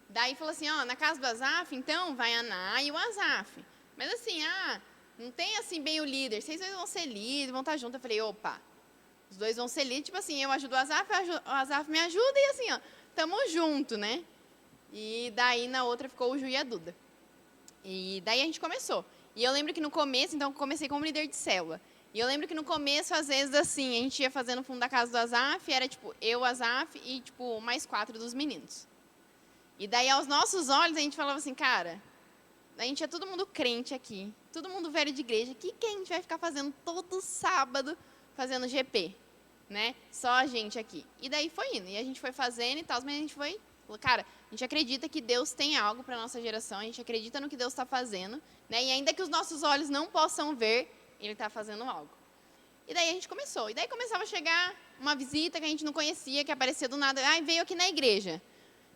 Daí falou assim, ó, na casa do Azaf, então, vai a Ana e o Azaf. Mas assim, não tem assim bem o líder, vocês dois vão ser líderes, vão estar juntos. Eu falei, opa, os dois vão ser líderes, tipo assim, eu ajudo o Azaf me ajuda e assim, ó, tamo junto, né? E daí na outra ficou o Ju e a Duda. E daí a gente começou. E eu lembro que no começo, então, eu comecei como líder de célula. E eu lembro que no começo, às vezes, assim, a gente ia fazer no fundo da casa do Azaf, era tipo, eu, Azaf e tipo, mais 4 dos meninos. E daí, aos nossos olhos, a gente falava assim, cara, a gente é todo mundo crente aqui, todo mundo velho de igreja, o que a gente vai ficar fazendo todo sábado, fazendo GP, né? Só a gente aqui. E daí foi indo, e a gente foi fazendo e tal, mas a gente foi, falou, cara, a gente acredita que Deus tem algo para a nossa geração, a gente acredita no que Deus está fazendo, né? E ainda que os nossos olhos não possam ver, Ele está fazendo algo. E daí a gente começou. E daí começava a chegar uma visita que a gente não conhecia, que aparecia do nada. Veio aqui na igreja,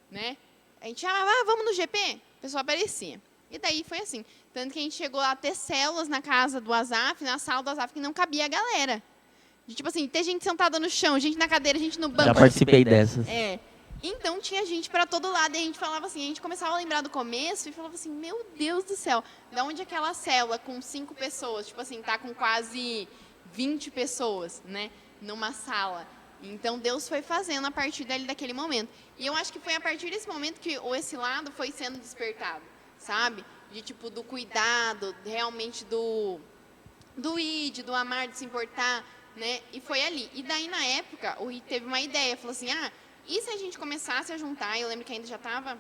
né? A gente chamava, vamos no GP? A pessoa aparecia. E daí foi assim. Tanto que a gente chegou a ter células na casa do Azaf, na sala do Azaf, que não cabia a galera. De, tipo assim, ter gente sentada no chão, gente na cadeira, gente no banco. Já participei dessas. Então tinha gente para todo lado. E a gente falava assim, a gente começava a lembrar do começo e falava assim, meu Deus do céu, da onde aquela célula com 5 pessoas, tipo assim, tá com quase 20 pessoas, né, numa sala. Então Deus foi fazendo a partir daquele momento. E eu acho que foi a partir desse momento que esse lado foi sendo despertado, sabe? De tipo do cuidado, realmente do do amar, de se importar, né? E foi ali. E daí na época o Rick teve uma ideia, falou assim, e se a gente começasse a juntar, eu lembro que ainda já estava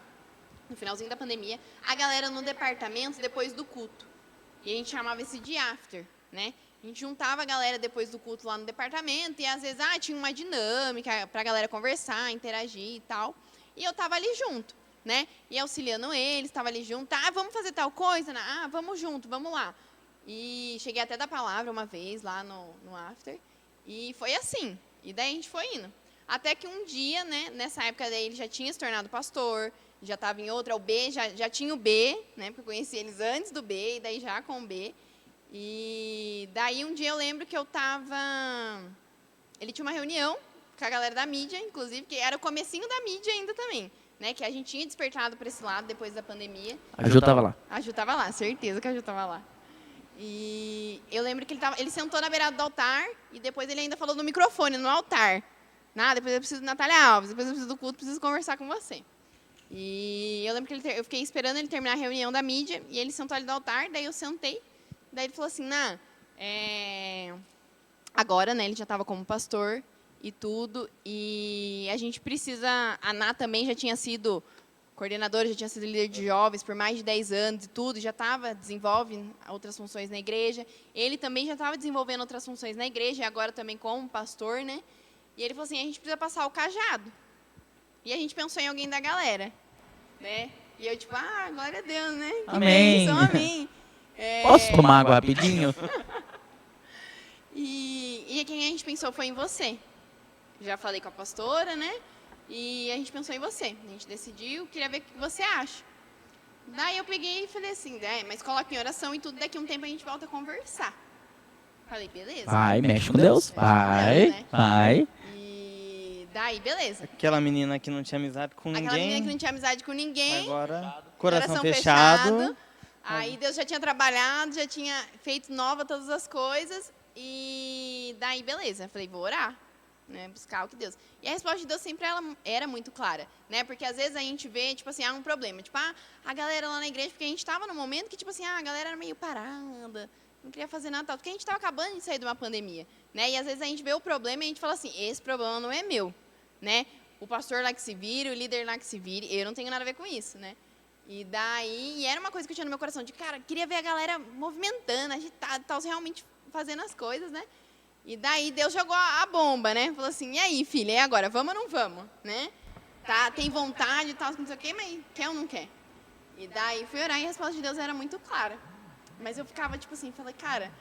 no finalzinho da pandemia, a galera no departamento depois do culto. E a gente chamava esse de after, né? A gente juntava a galera depois do culto lá no departamento e às vezes tinha uma dinâmica para a galera conversar, interagir e tal. E eu estava ali junto, né? E auxiliando eles, estava ali junto. Vamos fazer tal coisa? Vamos junto, vamos lá. E cheguei até a dar palavra uma vez lá no after. E foi assim. E daí a gente foi indo. Até que um dia, né, nessa época daí ele já tinha se tornado pastor, já estava em outra, o B, já tinha o B, né, porque eu conheci eles antes do B, e daí já com o B. E daí um dia eu lembro que eu estava... Ele tinha uma reunião com a galera da mídia, inclusive, que era o comecinho da mídia ainda também, né, que a gente tinha despertado para esse lado depois da pandemia. A Ju estava lá. A Ju estava lá, certeza que a Ju estava lá. E eu lembro que ele sentou na beirada do altar e depois ele ainda falou no microfone, no altar. Depois eu preciso de Natália Alves, depois eu preciso do culto, preciso conversar com você. E eu lembro que eu fiquei esperando ele terminar a reunião da mídia, e ele sentou ali no altar, daí eu sentei, daí ele falou assim, agora, né, ele já estava como pastor e tudo, e a gente precisa, a Ná também já tinha sido coordenadora, já tinha sido líder de jovens por mais de 10 anos e tudo, já desenvolve outras funções na igreja, ele também já estava desenvolvendo outras funções na igreja, e agora também como pastor, né? E ele falou assim, a gente precisa passar o cajado. E a gente pensou em alguém da galera, né? E eu tipo, glória a Deus, né? Que amém. bênção, amém. Posso tomar água rapidinho? E quem a gente pensou foi em você. Já falei com a pastora, né? E a gente pensou em você. A gente decidiu, queria ver o que você acha. Daí eu peguei e falei assim, mas coloca em oração e tudo, daqui a um tempo a gente volta a conversar. Falei, beleza. Vai, mexe com Deus. Vai, né? vai. E daí, beleza. Aquela menina que não tinha amizade com ninguém. Aquela menina que não tinha amizade com ninguém. Agora, coração fechado. Aí Deus já tinha trabalhado, já tinha feito nova todas as coisas. E daí, beleza. Falei, vou orar, né? Buscar o que Deus... E a resposta de Deus sempre ela era muito clara, né? Porque às vezes a gente vê, tipo assim, um problema. Tipo, a galera lá na igreja, porque a gente estava num momento que, tipo assim, a galera era meio parada, não queria fazer nada tal, porque a gente estava acabando de sair de uma pandemia, né? E às vezes a gente vê o problema e a gente fala assim, esse problema não é meu, né? O pastor lá que se vire, o líder lá que se vire, eu não tenho nada a ver com isso, né? E daí, era uma coisa que eu tinha no meu coração, de, cara, queria ver a galera movimentando, agitada, tal, realmente fazendo as coisas, né? E daí Deus jogou a bomba, né? Falou assim, e aí, filha, e agora, vamos ou não vamos, né? Tá, tem vontade e tal, não sei o quê, mas quer ou não quer? E daí fui orar e a resposta de Deus era muito clara. Mas eu ficava, tipo assim, falei, cara,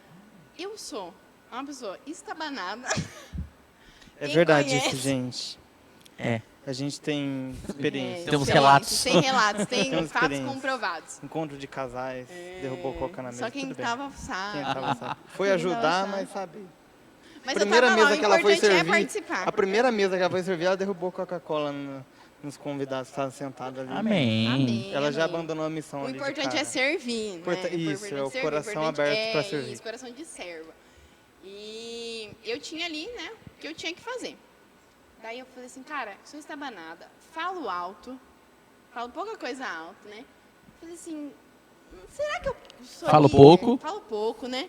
eu sou uma pessoa estabanada. É verdade conhece? isso, gente. A gente tem experiência. Temos relatos. Tem relatos, tem Temos fatos experiência. comprovados. Encontro de casais, derrubou coca na mesa. Só quem tudo bem. estava sabe. Quem tava sabe. Foi Quem ajudar, tava mas sabe. sabe. Mas Primeira eu tava lá, mesa o que ela foi importante é servir, participar. a primeira mesa que ela foi servir, ela derrubou Coca-Cola nos convidados que estavam sentados ali. Amém. Amém. Ela já amém. abandonou a missão O ali de importante cara. é servir, né? Isso, é o importante coração importante aberto pra servir. Isso, coração de serva. E eu tinha ali, né, o que eu tinha que fazer. Daí eu falei assim, cara, sou estabanada, falo alto, falo pouca coisa alto, né? Falei assim, será que eu sou Falo líder? pouco. Falo pouco, né?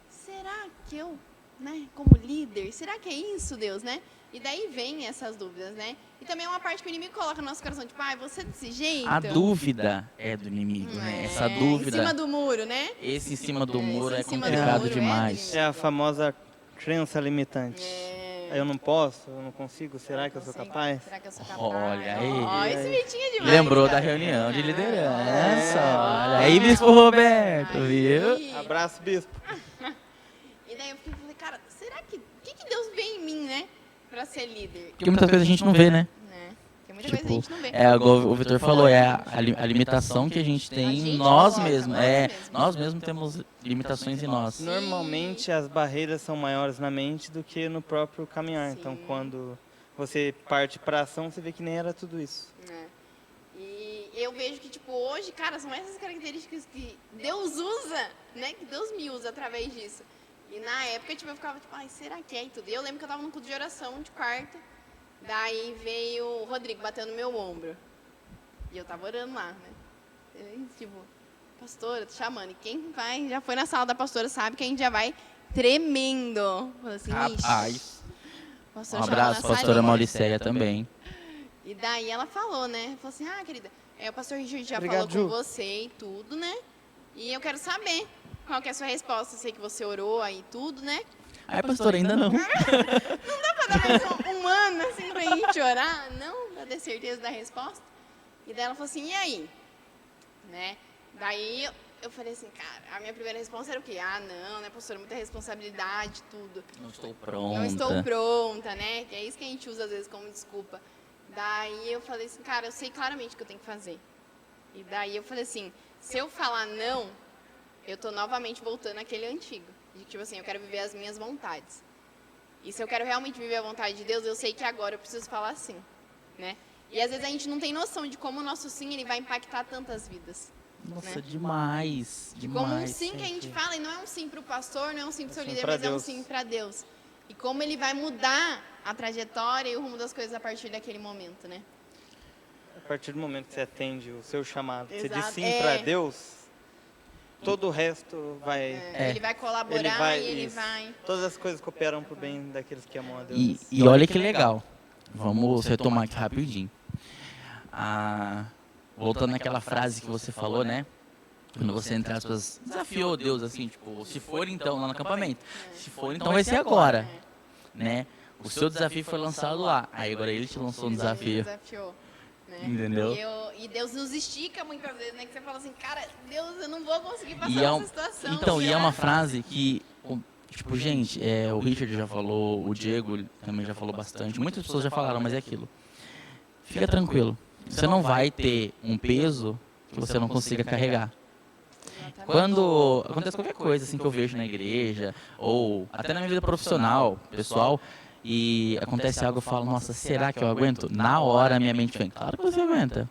Será que eu, né, como líder, será que é isso, Deus, né? E daí vem essas dúvidas, né? E também é uma parte que o inimigo coloca no nosso coração, tipo, você é desse jeito? A dúvida é do inimigo, né? Essa Em dúvida. cima do muro, né? Esse em cima do muro esse é em cima do complicado muro é demais. É a famosa crença limitante. É. Eu não posso, eu não consigo, será que eu sou Consigo? capaz? Será que eu sou capaz? Olha aí. Ó, esse Vitinho é demais. Lembrou da cara. reunião de liderança. Ah, Olha aí, Bispo Roberto, aí. viu? Abraço, bispo. E daí eu falei, cara, será que... O que Deus vê em mim, né? Pra ser líder? Porque muitas vezes a gente não vê, né? Né? Tem muita coisa que a gente não vê. É, igual o Vitor falou, é a limitação que a gente tem A em gente nós coloca, mesmos. nós É, mesmos. nós mesmos temos limitações em nós. Normalmente as barreiras são maiores na mente do que no próprio caminhar. Sim. Então quando você parte para ação, você vê que nem era tudo isso. Né? E eu vejo que, tipo, hoje, cara, são essas características que Deus usa, né? Que Deus me usa através disso. E na época, tipo, eu ficava, tipo, será que é e tudo? E eu lembro que eu tava num culto de oração de quarta. Daí veio o Rodrigo batendo no meu ombro. E eu tava orando lá, né? Eu, tipo, pastora, tô chamando. E quem vai, já foi na sala da pastora, sabe que a gente já vai tremendo. Falei assim, Rapaz. pastora Um chamou na abraço, pastora salinha. Mauricéia também. E daí ela falou, né? Falou assim, querida, o pastor Richard já Obrigado, falou com Ju. você e tudo, né? E eu quero saber qual que é a sua resposta. Eu sei que você orou aí e tudo, né? Ai, pastor, ainda não. Pra dar mais um ano, assim, pra gente orar, não? Pra ter certeza da resposta. E daí ela falou assim, e aí? Né? Daí eu falei assim, cara, a minha primeira resposta era o quê? Não, né, pastora, muita responsabilidade, tudo. Não estou pronta. Não estou pronta, né? Que é isso que a gente usa às vezes como desculpa. Daí eu falei assim, cara, eu sei claramente o que eu tenho que fazer. E daí eu falei assim, se eu falar não, eu tô novamente voltando àquele antigo. De tipo assim, eu quero viver as minhas vontades. E se eu quero realmente viver a vontade de Deus, eu sei que agora eu preciso falar sim, né? E às vezes a gente não tem noção de como o nosso sim ele vai impactar tantas vidas. Nossa, né? demais. Como um Demais. sim que a gente fala, e não é um sim para o pastor, não é um sim para o seu sim líder, pra mas é um Deus. sim para Deus. E como ele vai mudar a trajetória e o rumo das coisas a partir daquele momento, né? A partir do momento que você atende o seu chamado, você diz Exato. sim É. para Deus, todo o resto vai... Ele vai colaborar Ele vai, e ele isso. vai... Todas as coisas cooperam para o bem daqueles que amam a Deus. E olha que legal. Vamos retomar aqui rapidinho. Voltando naquela frase que você falou, né? Quando você, entre aspas, desafiou Deus, assim, tipo, se for então lá no acampamento. Se for então vai ser agora, né? O seu desafio foi lançado lá. Aí agora ele te lançou um Ele desafio. desafiou, né? Entendeu? E Deus nos estica muitas vezes, né? Que você fala assim, cara, Deus, eu não vou conseguir passar E é essa situação. então, e é uma frase que, tipo, gente, o Richard já falou, o Diego também já falou bastante, muitas pessoas já falaram, mas é aquilo. Fica tranquilo. Você não vai ter um peso que você não consiga carregar. Quando acontece qualquer coisa assim que eu vejo na igreja, ou até na minha vida profissional, pessoal, e acontece algo, eu falo, nossa, será que eu aguento? Na hora a minha mente vem, claro que você aguenta.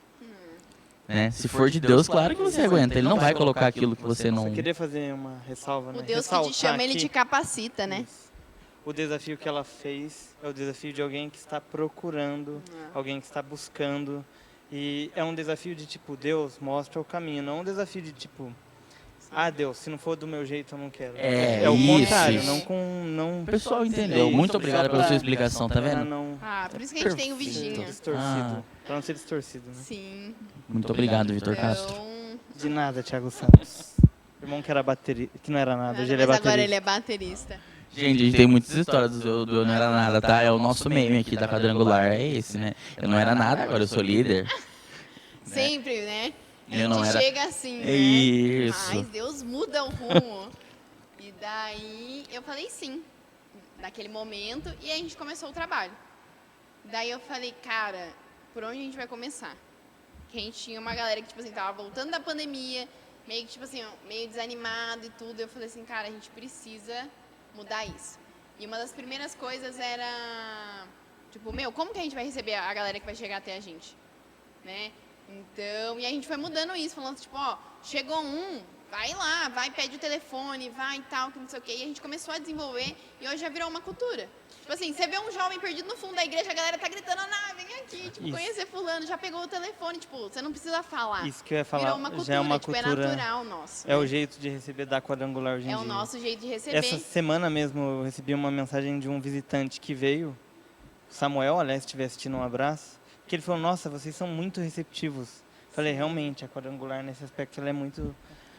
Né? Se for de Deus, claro que você aguenta. Ele não vai colocar aquilo que você não... Eu queria fazer uma ressalva, né? O Deus que Ressaltar te chama, ele aqui. te capacita, né? Isso. O desafio que ela fez é o desafio de alguém que está procurando, alguém que está buscando. E é um desafio de tipo, Deus mostra o caminho, não um desafio de tipo, Deus, se não for do meu jeito eu não quero. É o isso, contrário, isso. não com... Não, O pessoal entendeu. Muito obrigado pela sua explicação, tá vendo? Não Por isso que a gente tem o ser Viginho. distorcido. Pra não ser distorcido, né? Sim. Muito obrigado, Vitor Castro. Então, De nada, Thiago Santos. Irmão que era bateria, que não era nada, hoje ele é mas agora baterista. ele é baterista. Gente, a gente tem muitas histórias do Eu Não Era Nada, tá? É o nosso meme aqui da Quadrangular, é esse, né? Eu não era nada, agora eu sou líder. Sempre, né? A Eu não gente era- chega assim, né? Isso. Mas Deus muda o rumo. E daí eu falei sim, naquele momento, e a gente começou o trabalho. Daí eu falei, cara, por onde a gente vai começar? Que a gente tinha uma galera que, tipo assim, tava voltando da pandemia, meio que, tipo assim, meio desanimado e tudo. Eu falei assim, cara, a gente precisa mudar isso. E uma das primeiras coisas era, tipo, como que a gente vai receber a galera que vai chegar até a gente? né? Então, e a gente foi mudando isso, falando, tipo, ó, chegou um, vai lá, vai, pede o telefone, vai e tal, que não sei o quê. E a gente começou a desenvolver e hoje já virou uma cultura. Tipo assim, você vê um jovem perdido no fundo da igreja, a galera tá gritando, vem aqui, tipo, conhecer fulano, já pegou o telefone, tipo, você não precisa falar. Isso que eu ia falar, virou uma cultura, já é uma tipo, cultura, é natural nosso. É o jeito de receber da Quadrangular hoje em dia. É o nosso jeito de receber. Essa semana mesmo eu recebi uma mensagem de um visitante que veio, Samuel, aliás, se estiver assistindo, um abraço, que ele falou, nossa, vocês são muito receptivos. Falei, realmente, a Quadrangular nesse aspecto ela é muito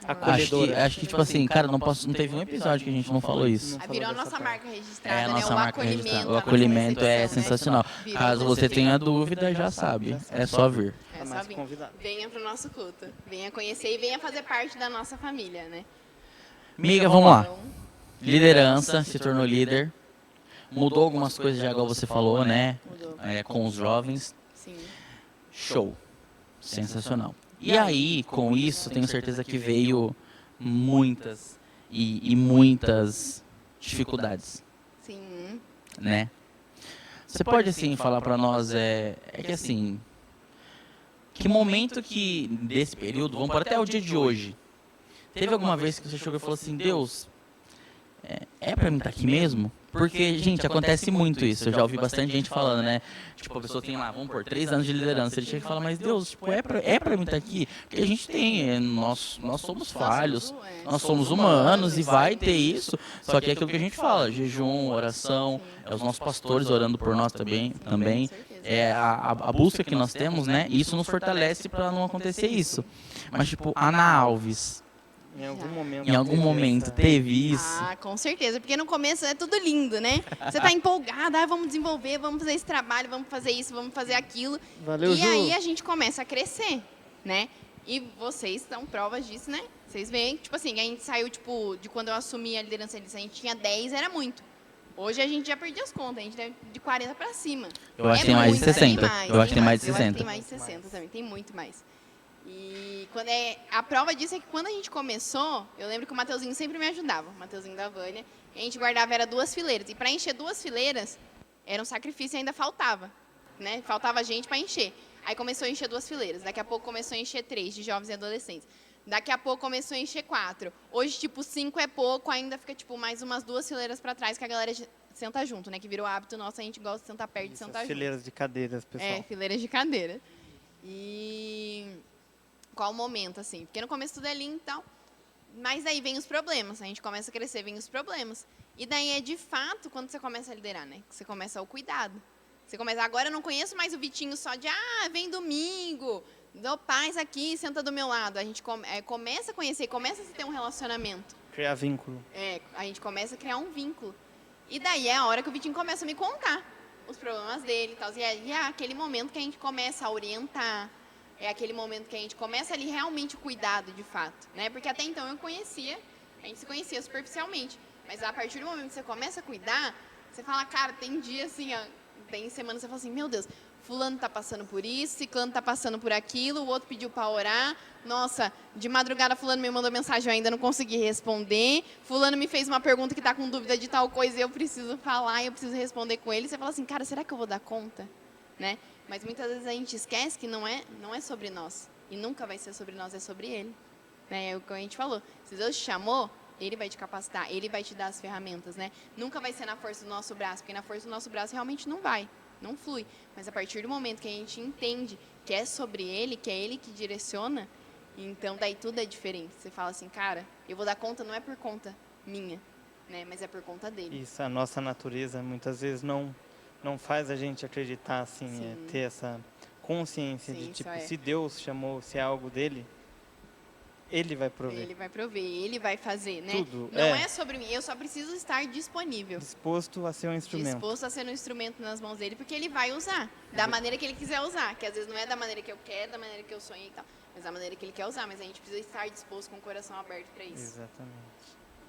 acolhedora. Acho que tipo assim, cara, não teve um episódio que a gente não falou isso. Virou a nossa marca registrada, É a né? nossa O marca acolhimento. registrada. O acolhimento é recepção, né? sensacional. Caso você tenha dúvida, já sabe. É só vir. É só mais vir. convidado. Venha pro nosso culto. Venha conhecer e venha fazer parte da nossa família, né? Amiga, vamos lá. Então, Liderança, se tornou líder. Mudou algumas coisas já, igual você falou, né? mudou. Com os jovens. Sim. Show. Sensacional. E aí, com isso, tenho certeza que veio muitas e muitas dificuldades, Sim. né? Você pode, assim, falar pra nós, que assim, que momento que, desse período, vamos para até o dia de hoje, teve alguma vez que você chegou e falou assim, Deus, é pra mim estar aqui mesmo? Porque, gente, acontece muito isso. Eu já ouvi bastante gente falando, né? Tipo, a pessoa tem lá, vamos por 3 anos de liderança. Ele chega e fala, mas Deus, tipo, é pra mim estar aqui? Porque a gente tem, nós somos falhos, nós somos humanos e vai ter isso. Só que é aquilo que a gente fala, jejum, oração, os nossos pastores orando por nós também. É a busca que nós temos, né? E isso nos fortalece pra não acontecer isso. Mas, tipo, Ana Alves, em algum momento teve isso? Ah, com certeza, porque no começo é tudo lindo, né? Você tá empolgado, vamos desenvolver, vamos fazer esse trabalho, vamos fazer isso, vamos fazer aquilo. Valeu, e Ju. aí a gente começa a crescer, né? E vocês são provas disso, né? Vocês veem, tipo assim, a gente saiu, tipo, de quando eu assumi a liderança, a gente tinha 10, era muito. Hoje a gente já perdeu as contas, a gente tem de 40 pra cima. Eu acho que tem mais de muito, 60. Eu acho que tem mais de Eu acho que 60. tem mais de 60 também, tem muito mais. E a prova disso é que quando a gente começou, eu lembro que o Mateuzinho sempre me ajudava, o Mateuzinho da Vânia. A gente guardava, era 2 fileiras. E para encher 2 fileiras, era um sacrifício e ainda faltava, né? Faltava gente para encher. Aí começou a encher 2 fileiras. Daqui a pouco começou a encher 3, de jovens e adolescentes. Daqui a pouco começou a encher 4. Hoje, tipo, 5 é pouco, ainda fica, tipo, mais umas 2 fileiras para trás que a galera senta junto, né? Que virou hábito nosso, a gente gosta de sentar perto e sentar junto. Fileiras de cadeiras, pessoal. Fileiras de cadeira. E qual o momento, assim? Porque no começo tudo é lindo e tal, mas aí vem os problemas, a gente começa a crescer, vem os problemas. E daí é de fato quando você começa a liderar, né? Que você começa o cuidado. Você começa, agora eu não conheço mais o Vitinho só de, vem domingo, dou paz aqui, senta do meu lado. A gente começa a conhecer, começa a ter um relacionamento. Criar vínculo. A gente começa a criar um vínculo. E daí é a hora que o Vitinho começa a me contar os problemas dele e tal. E é aquele momento que a gente começa a orientar. É aquele momento que a gente começa ali realmente o cuidado, de fato, né? Porque até então a gente se conhecia superficialmente. Mas a partir do momento que você começa a cuidar, você fala, cara, tem dia assim, tem semana que você fala assim, meu Deus, fulano tá passando por isso, ciclano tá passando por aquilo, o outro pediu para orar, nossa, de madrugada fulano me mandou mensagem, eu ainda não consegui responder, fulano me fez uma pergunta que tá com dúvida de tal coisa e eu preciso falar, eu preciso responder com ele. Você fala assim, cara, será que eu vou dar conta? Né? Mas muitas vezes a gente esquece que não é sobre nós. E nunca vai ser sobre nós, é sobre Ele. Né? É o que a gente falou. Se Deus te chamou, Ele vai te capacitar, Ele vai te dar as ferramentas. Né? Nunca vai ser na força do nosso braço, porque na força do nosso braço realmente não vai, não flui. Mas a partir do momento que a gente entende que é sobre Ele, que é Ele que direciona, então daí tudo é diferente. Você fala assim, cara, eu vou dar conta, não é por conta minha, né? Mas é por conta dEle. Isso, a nossa natureza muitas vezes não faz a gente acreditar, assim, ter essa consciência de, tipo, se Deus chamou, se é algo dele, Ele vai prover. Ele vai prover, Ele vai fazer, né? Tudo, não é sobre mim, eu só preciso estar disponível. Disposto a ser um instrumento. Disposto a ser um instrumento nas mãos dele, porque Ele vai usar, da maneira que Ele quiser usar, que às vezes não é da maneira que eu quero, da maneira que eu sonhei e tal, mas da maneira que Ele quer usar, mas a gente precisa estar disposto com o coração aberto para isso. Exatamente.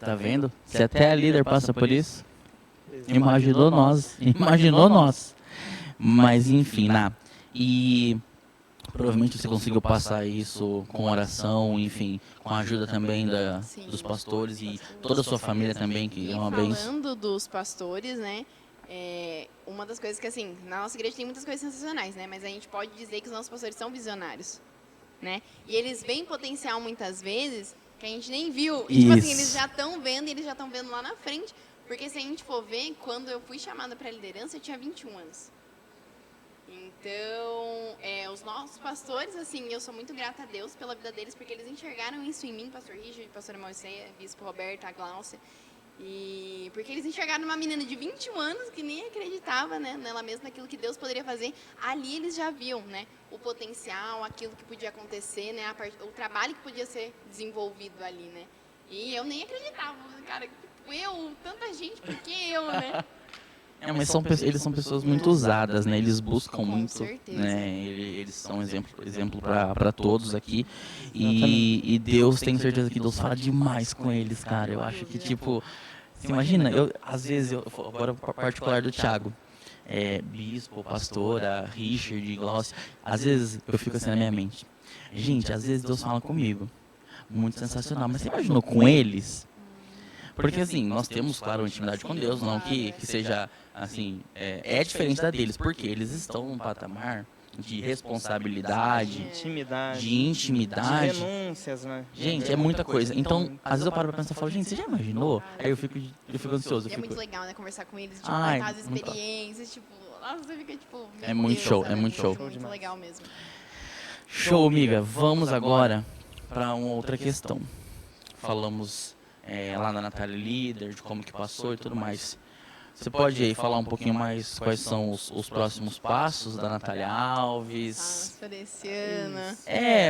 Tá vendo? Se até a líder passa por isso, imaginou nós. Mas enfim, e provavelmente você conseguiu passar isso com oração, enfim, com a ajuda também dos pastores e toda a sua família também, que é uma bênção. Falando dos pastores, né? uma das coisas que, assim, na nossa igreja tem muitas coisas sensacionais, né? Mas a gente pode dizer que os nossos pastores são visionários, né? E eles veem potencial, muitas vezes, que a gente nem viu. E, tipo assim, eles já estão vendo e eles já estão vendo lá na frente. Porque se a gente for ver, quando eu fui chamada para a liderança, eu tinha 21 anos. Então, os nossos pastores, assim, eu sou muito grata a Deus pela vida deles, porque eles enxergaram isso em mim, pastor Richard, pastora Moisés, bispo Roberto, a Glaucia. E porque eles enxergaram uma menina de 21 anos que nem acreditava, né, nela mesma, naquilo que Deus poderia fazer. Ali eles já viam, né, o potencial, aquilo que podia acontecer, né, o trabalho que podia ser desenvolvido ali, né. E eu nem acreditava, cara, tanta gente, por que eu, né? Mas eles são pessoas muito usadas, né? Eles buscam muito, certeza. né? Eles são exemplo para todos aqui. E Deus, tenho certeza que Deus fala demais com eles, cara. Eu acho que, tipo, você imagina, às vezes, agora particular do Thiago, bispo, pastora, Richard, Glaucia, às vezes eu fico assim na minha mente. Gente, às vezes Deus fala comigo, muito sensacional, mas você imaginou com eles? Porque, assim, nós temos, claro, uma intimidade com Deus, não que seja, assim, diferente da deles, porque eles estão num patamar de responsabilidade, de intimidade. De renúncias, né? Gente, é muita coisa. Então, às vezes eu paro pra pensar e falo, gente, você já imaginou? Aí eu fico ansioso. E é muito legal, né, conversar com eles, tipo, Ai, contar as experiências, tipo, nossa, você fica, tipo, meu É muito Deus, show, sabe? é muito show. Muito legal mesmo. Show, amiga. Vamos agora para uma outra questão. Falamos lá da Natália Líder, de como que passou e tudo mais. Você pode aí falar um pouquinho mais quais são os próximos passos da Natália Alves? Para esse ano.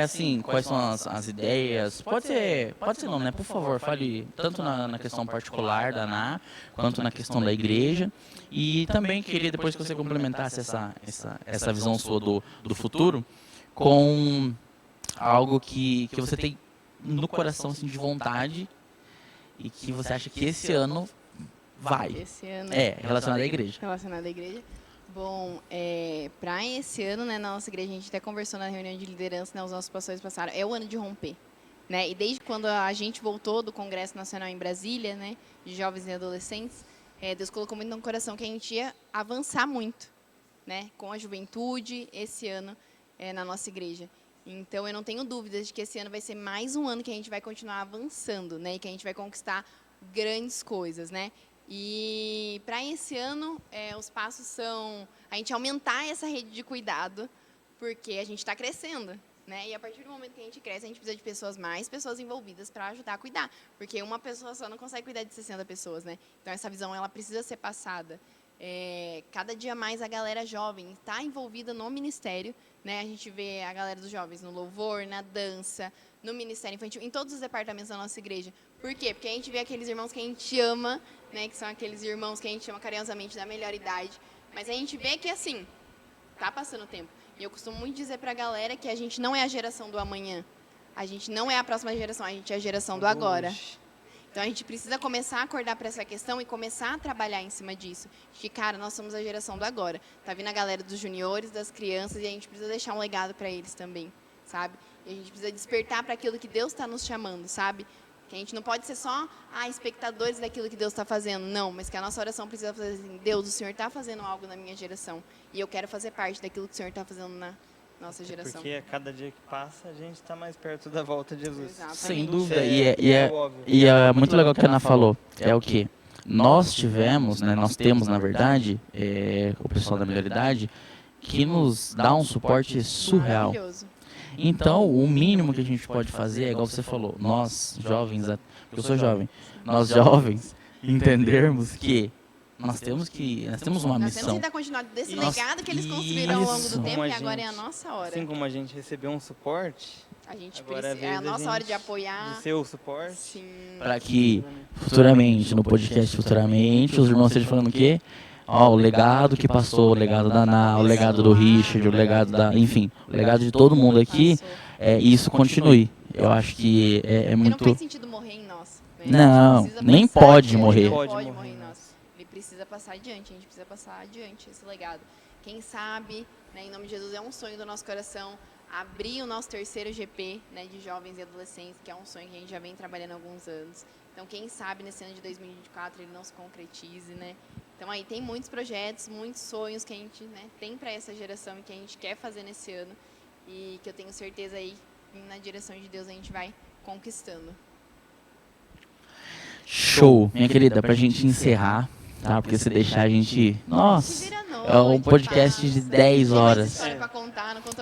Assim, quais são as ideias? Pode ser não, né? Por favor, fale tanto na questão particular da Ana, quanto na questão da igreja. E também queria depois que você complementasse essa visão sua do futuro com algo que você tem no coração assim, de vontade e que você acha que esse ano vai. Esse ano. Relacionado à igreja. Relacionado à igreja. Bom, para esse ano, né, na nossa igreja, a gente até conversou na reunião de liderança, né, os nossos pastores passaram, é o ano de romper. Né? E desde quando a gente voltou do Congresso Nacional em Brasília, né, de jovens e adolescentes, Deus colocou muito no coração que a gente ia avançar muito, né, com a juventude esse ano na nossa igreja. Então, eu não tenho dúvidas de que esse ano vai ser mais um ano que a gente vai continuar avançando, né, e que a gente vai conquistar grandes coisas, né. E para esse ano, os passos são a gente aumentar essa rede de cuidado, porque a gente está crescendo. Né? E a partir do momento que a gente cresce, a gente precisa de mais pessoas envolvidas para ajudar a cuidar. Porque uma pessoa só não consegue cuidar de 60 pessoas. Né? Então, essa visão ela precisa ser passada. Cada dia mais a galera jovem está envolvida no ministério. Né? A gente vê a galera dos jovens no louvor, na dança, no ministério infantil, em todos os departamentos da nossa igreja. Por quê? Porque a gente vê aqueles irmãos que a gente ama, né? Que são aqueles irmãos que a gente chama carinhosamente da melhor idade. Mas a gente vê que, assim, tá passando o tempo. E eu costumo muito dizer para a galera que a gente não é a geração do amanhã. A gente não é a próxima geração, a gente é a geração do agora. Então, a gente precisa começar a acordar para essa questão e começar a trabalhar em cima disso. Que, cara, nós somos a geração do agora. Tá vindo a galera dos juniores, das crianças, e a gente precisa deixar um legado para eles também, sabe? E a gente precisa despertar para aquilo que Deus está nos chamando, sabe? Que a gente não pode ser só espectadores daquilo que Deus está fazendo, não. Mas que a nossa oração precisa fazer assim, Deus, o Senhor está fazendo algo na minha geração. E eu quero fazer parte daquilo que o Senhor está fazendo na nossa geração. Porque a cada dia que passa, a gente está mais perto da volta de Jesus. Exatamente. Sem dúvida. E é muito legal o que a Ana falou. É o quê? Nós tivemos, né, nós temos, na verdade, o pessoal da melhor idade, que nos dá um suporte surreal. Maravilhoso. Então, o mínimo que a gente pode fazer é, igual você falou, nós jovens, eu sou jovem, nós jovens entendermos que nós temos uma Nós temos missão. que dar continuidade desse legado que eles construíram ao longo do tempo e agora é a nossa hora. Assim como a gente recebeu um suporte, A gente agora precisa, é a nossa hora de apoiar. De ser o suporte. Sim. Para que futuramente, no podcast futuramente, os irmãos estejam falando o quê? O legado que passou, o legado da Ana, o legado do Richard, o legado enfim, o legado de todo mundo aqui, isso continue. Eu acho que é muito... Porque não faz sentido morrer em nós. Né? Não, nem pode morrer. Não pode morrer em nós. Ele precisa passar adiante, a gente precisa passar adiante esse legado. Quem sabe, né, em nome de Jesus, é um sonho do nosso coração abrir o nosso terceiro GP, né, de jovens e adolescentes, que é um sonho que a gente já vem trabalhando há alguns anos. Então, quem sabe nesse ano de 2024 ele não se concretize, né? Então aí tem muitos projetos, muitos sonhos que a gente, né, tem para essa geração e que a gente quer fazer nesse ano e que eu tenho certeza aí, na direção de Deus, a gente vai conquistando. Show, minha querida, pra gente encerrar, tá? Porque se deixar a gente... Nossa, é um podcast de 10 horas.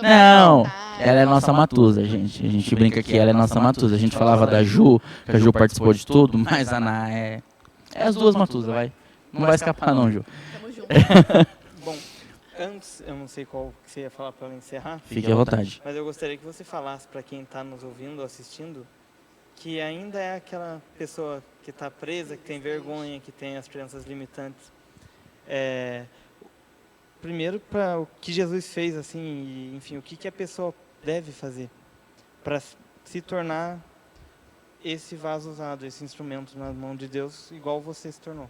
Não, ela é nossa Matusa, gente. A gente brinca que ela é nossa Matusa. A gente falava da Ju, que a Ju participou de tudo, mas a Ana é as duas Matusa, vai. Não vai escapar não, Ju. Tamo junto. Bom, antes, eu não sei qual que você ia falar para encerrar. Fique à vontade. Mas eu gostaria que você falasse para quem está nos ouvindo, assistindo, que ainda é aquela pessoa que está presa, que tem vergonha, que tem as crenças limitantes. Primeiro, para o que Jesus fez, assim, e, enfim, o que a pessoa deve fazer para se tornar esse vaso usado, esse instrumento na mão de Deus, igual você se tornou.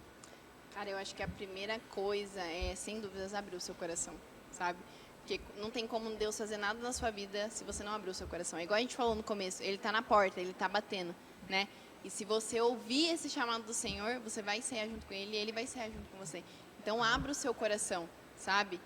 Cara, eu acho que a primeira coisa é, sem dúvidas, abrir o seu coração, sabe? Porque não tem como Deus fazer nada na sua vida se você não abrir o seu coração. É igual a gente falou no começo, Ele está na porta, Ele está batendo, né? E se você ouvir esse chamado do Senhor, você vai cear junto com Ele e Ele vai cear junto com você. Então, abra o seu coração, sabe?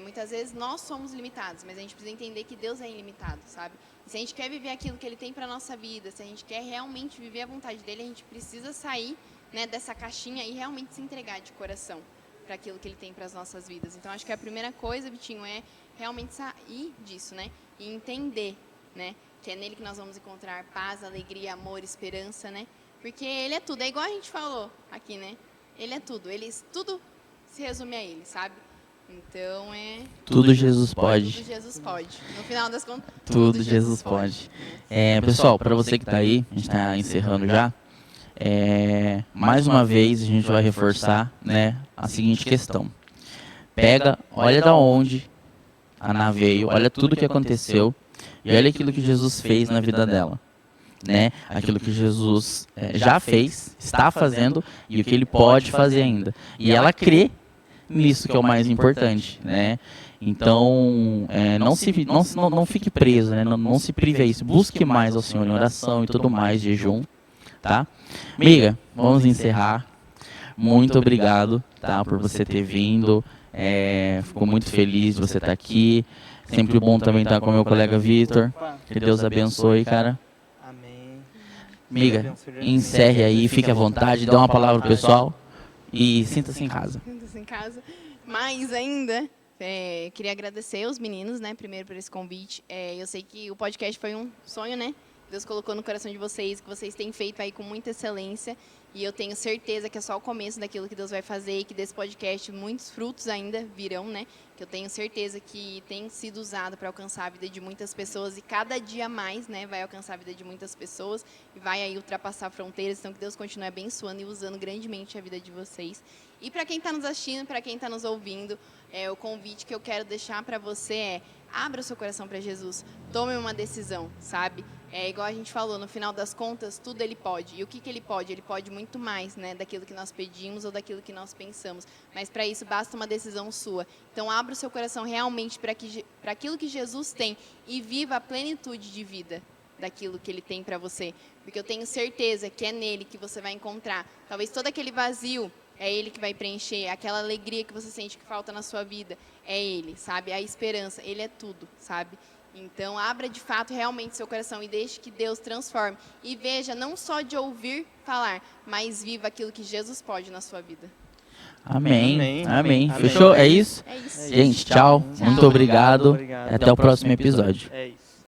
Muitas vezes nós somos limitados, mas a gente precisa entender que Deus é ilimitado, sabe? E se a gente quer viver aquilo que Ele tem para a nossa vida, se a gente quer realmente viver a vontade dEle, a gente precisa sair, né, dessa caixinha e realmente se entregar de coração para aquilo que Ele tem para as nossas vidas. Então, acho que a primeira coisa, Vitinho, é realmente sair disso, né? E entender, né? Que é nele que nós vamos encontrar paz, alegria, amor, esperança, né? Porque Ele é tudo. É igual a gente falou aqui, né? Ele é tudo. Tudo se resume a Ele, sabe? Então, tudo Jesus pode. Tudo Jesus pode. No final das contas, tudo Jesus pode. Pessoal, para você que está aí, a gente está encerrando já. Mais uma vez, a gente vai reforçar, né, a seguinte questão. Olha da onde a Ana veio, olha tudo que aconteceu e olha aquilo que Jesus fez na vida dela. Né? Aquilo que Jesus já fez, está fazendo e o que Ele pode fazer ainda. E ela crê nisso que é o mais importante, né? Então, não fique preso, né? Não se prive a isso. Busque mais ao Senhor em oração e tudo mais, jejum, tá? Amiga, vamos encerrar. Muito obrigado, tá? Por você ter vindo. Fico muito feliz de você estar aqui. Sempre bom também estar com o meu colega Vitor. Que Deus abençoe, cara. Amém. Amiga, encerre aí, fique à vontade, dê uma palavra pro pessoal e sinta-se em casa. Sinta-se em casa. Mais ainda, queria agradecer os meninos, né, primeiro por esse convite. Eu sei que o podcast foi um sonho, né? Deus colocou no coração de vocês, que vocês têm feito aí com muita excelência. E eu tenho certeza que é só o começo daquilo que Deus vai fazer e que desse podcast muitos frutos ainda virão, né? Que eu tenho certeza que tem sido usado para alcançar a vida de muitas pessoas e cada dia mais, né, vai alcançar a vida de muitas pessoas e vai aí ultrapassar fronteiras. Então, que Deus continue abençoando e usando grandemente a vida de vocês. E para quem está nos assistindo, para quem está nos ouvindo, o convite que eu quero deixar para você é: abra o seu coração para Jesus, tome uma decisão, sabe? Igual a gente falou, no final das contas, tudo Ele pode. E o que Ele pode? Ele pode muito mais, né, daquilo que nós pedimos ou daquilo que nós pensamos. Mas para isso basta uma decisão sua. Então abra o seu coração realmente para aquilo que Jesus tem e viva a plenitude de vida daquilo que Ele tem para você. Porque eu tenho certeza que é nele que você vai encontrar talvez todo aquele vazio. É Ele que vai preencher, aquela alegria que você sente que falta na sua vida, é Ele, sabe? A esperança, Ele é tudo, sabe? Então, abra de fato realmente seu coração e deixe que Deus transforme. E veja, não só de ouvir falar, mas viva aquilo que Jesus pode na sua vida. Amém. Fechou? É isso? É isso. Gente, tchau. Muito obrigado. Até o próximo episódio. É isso.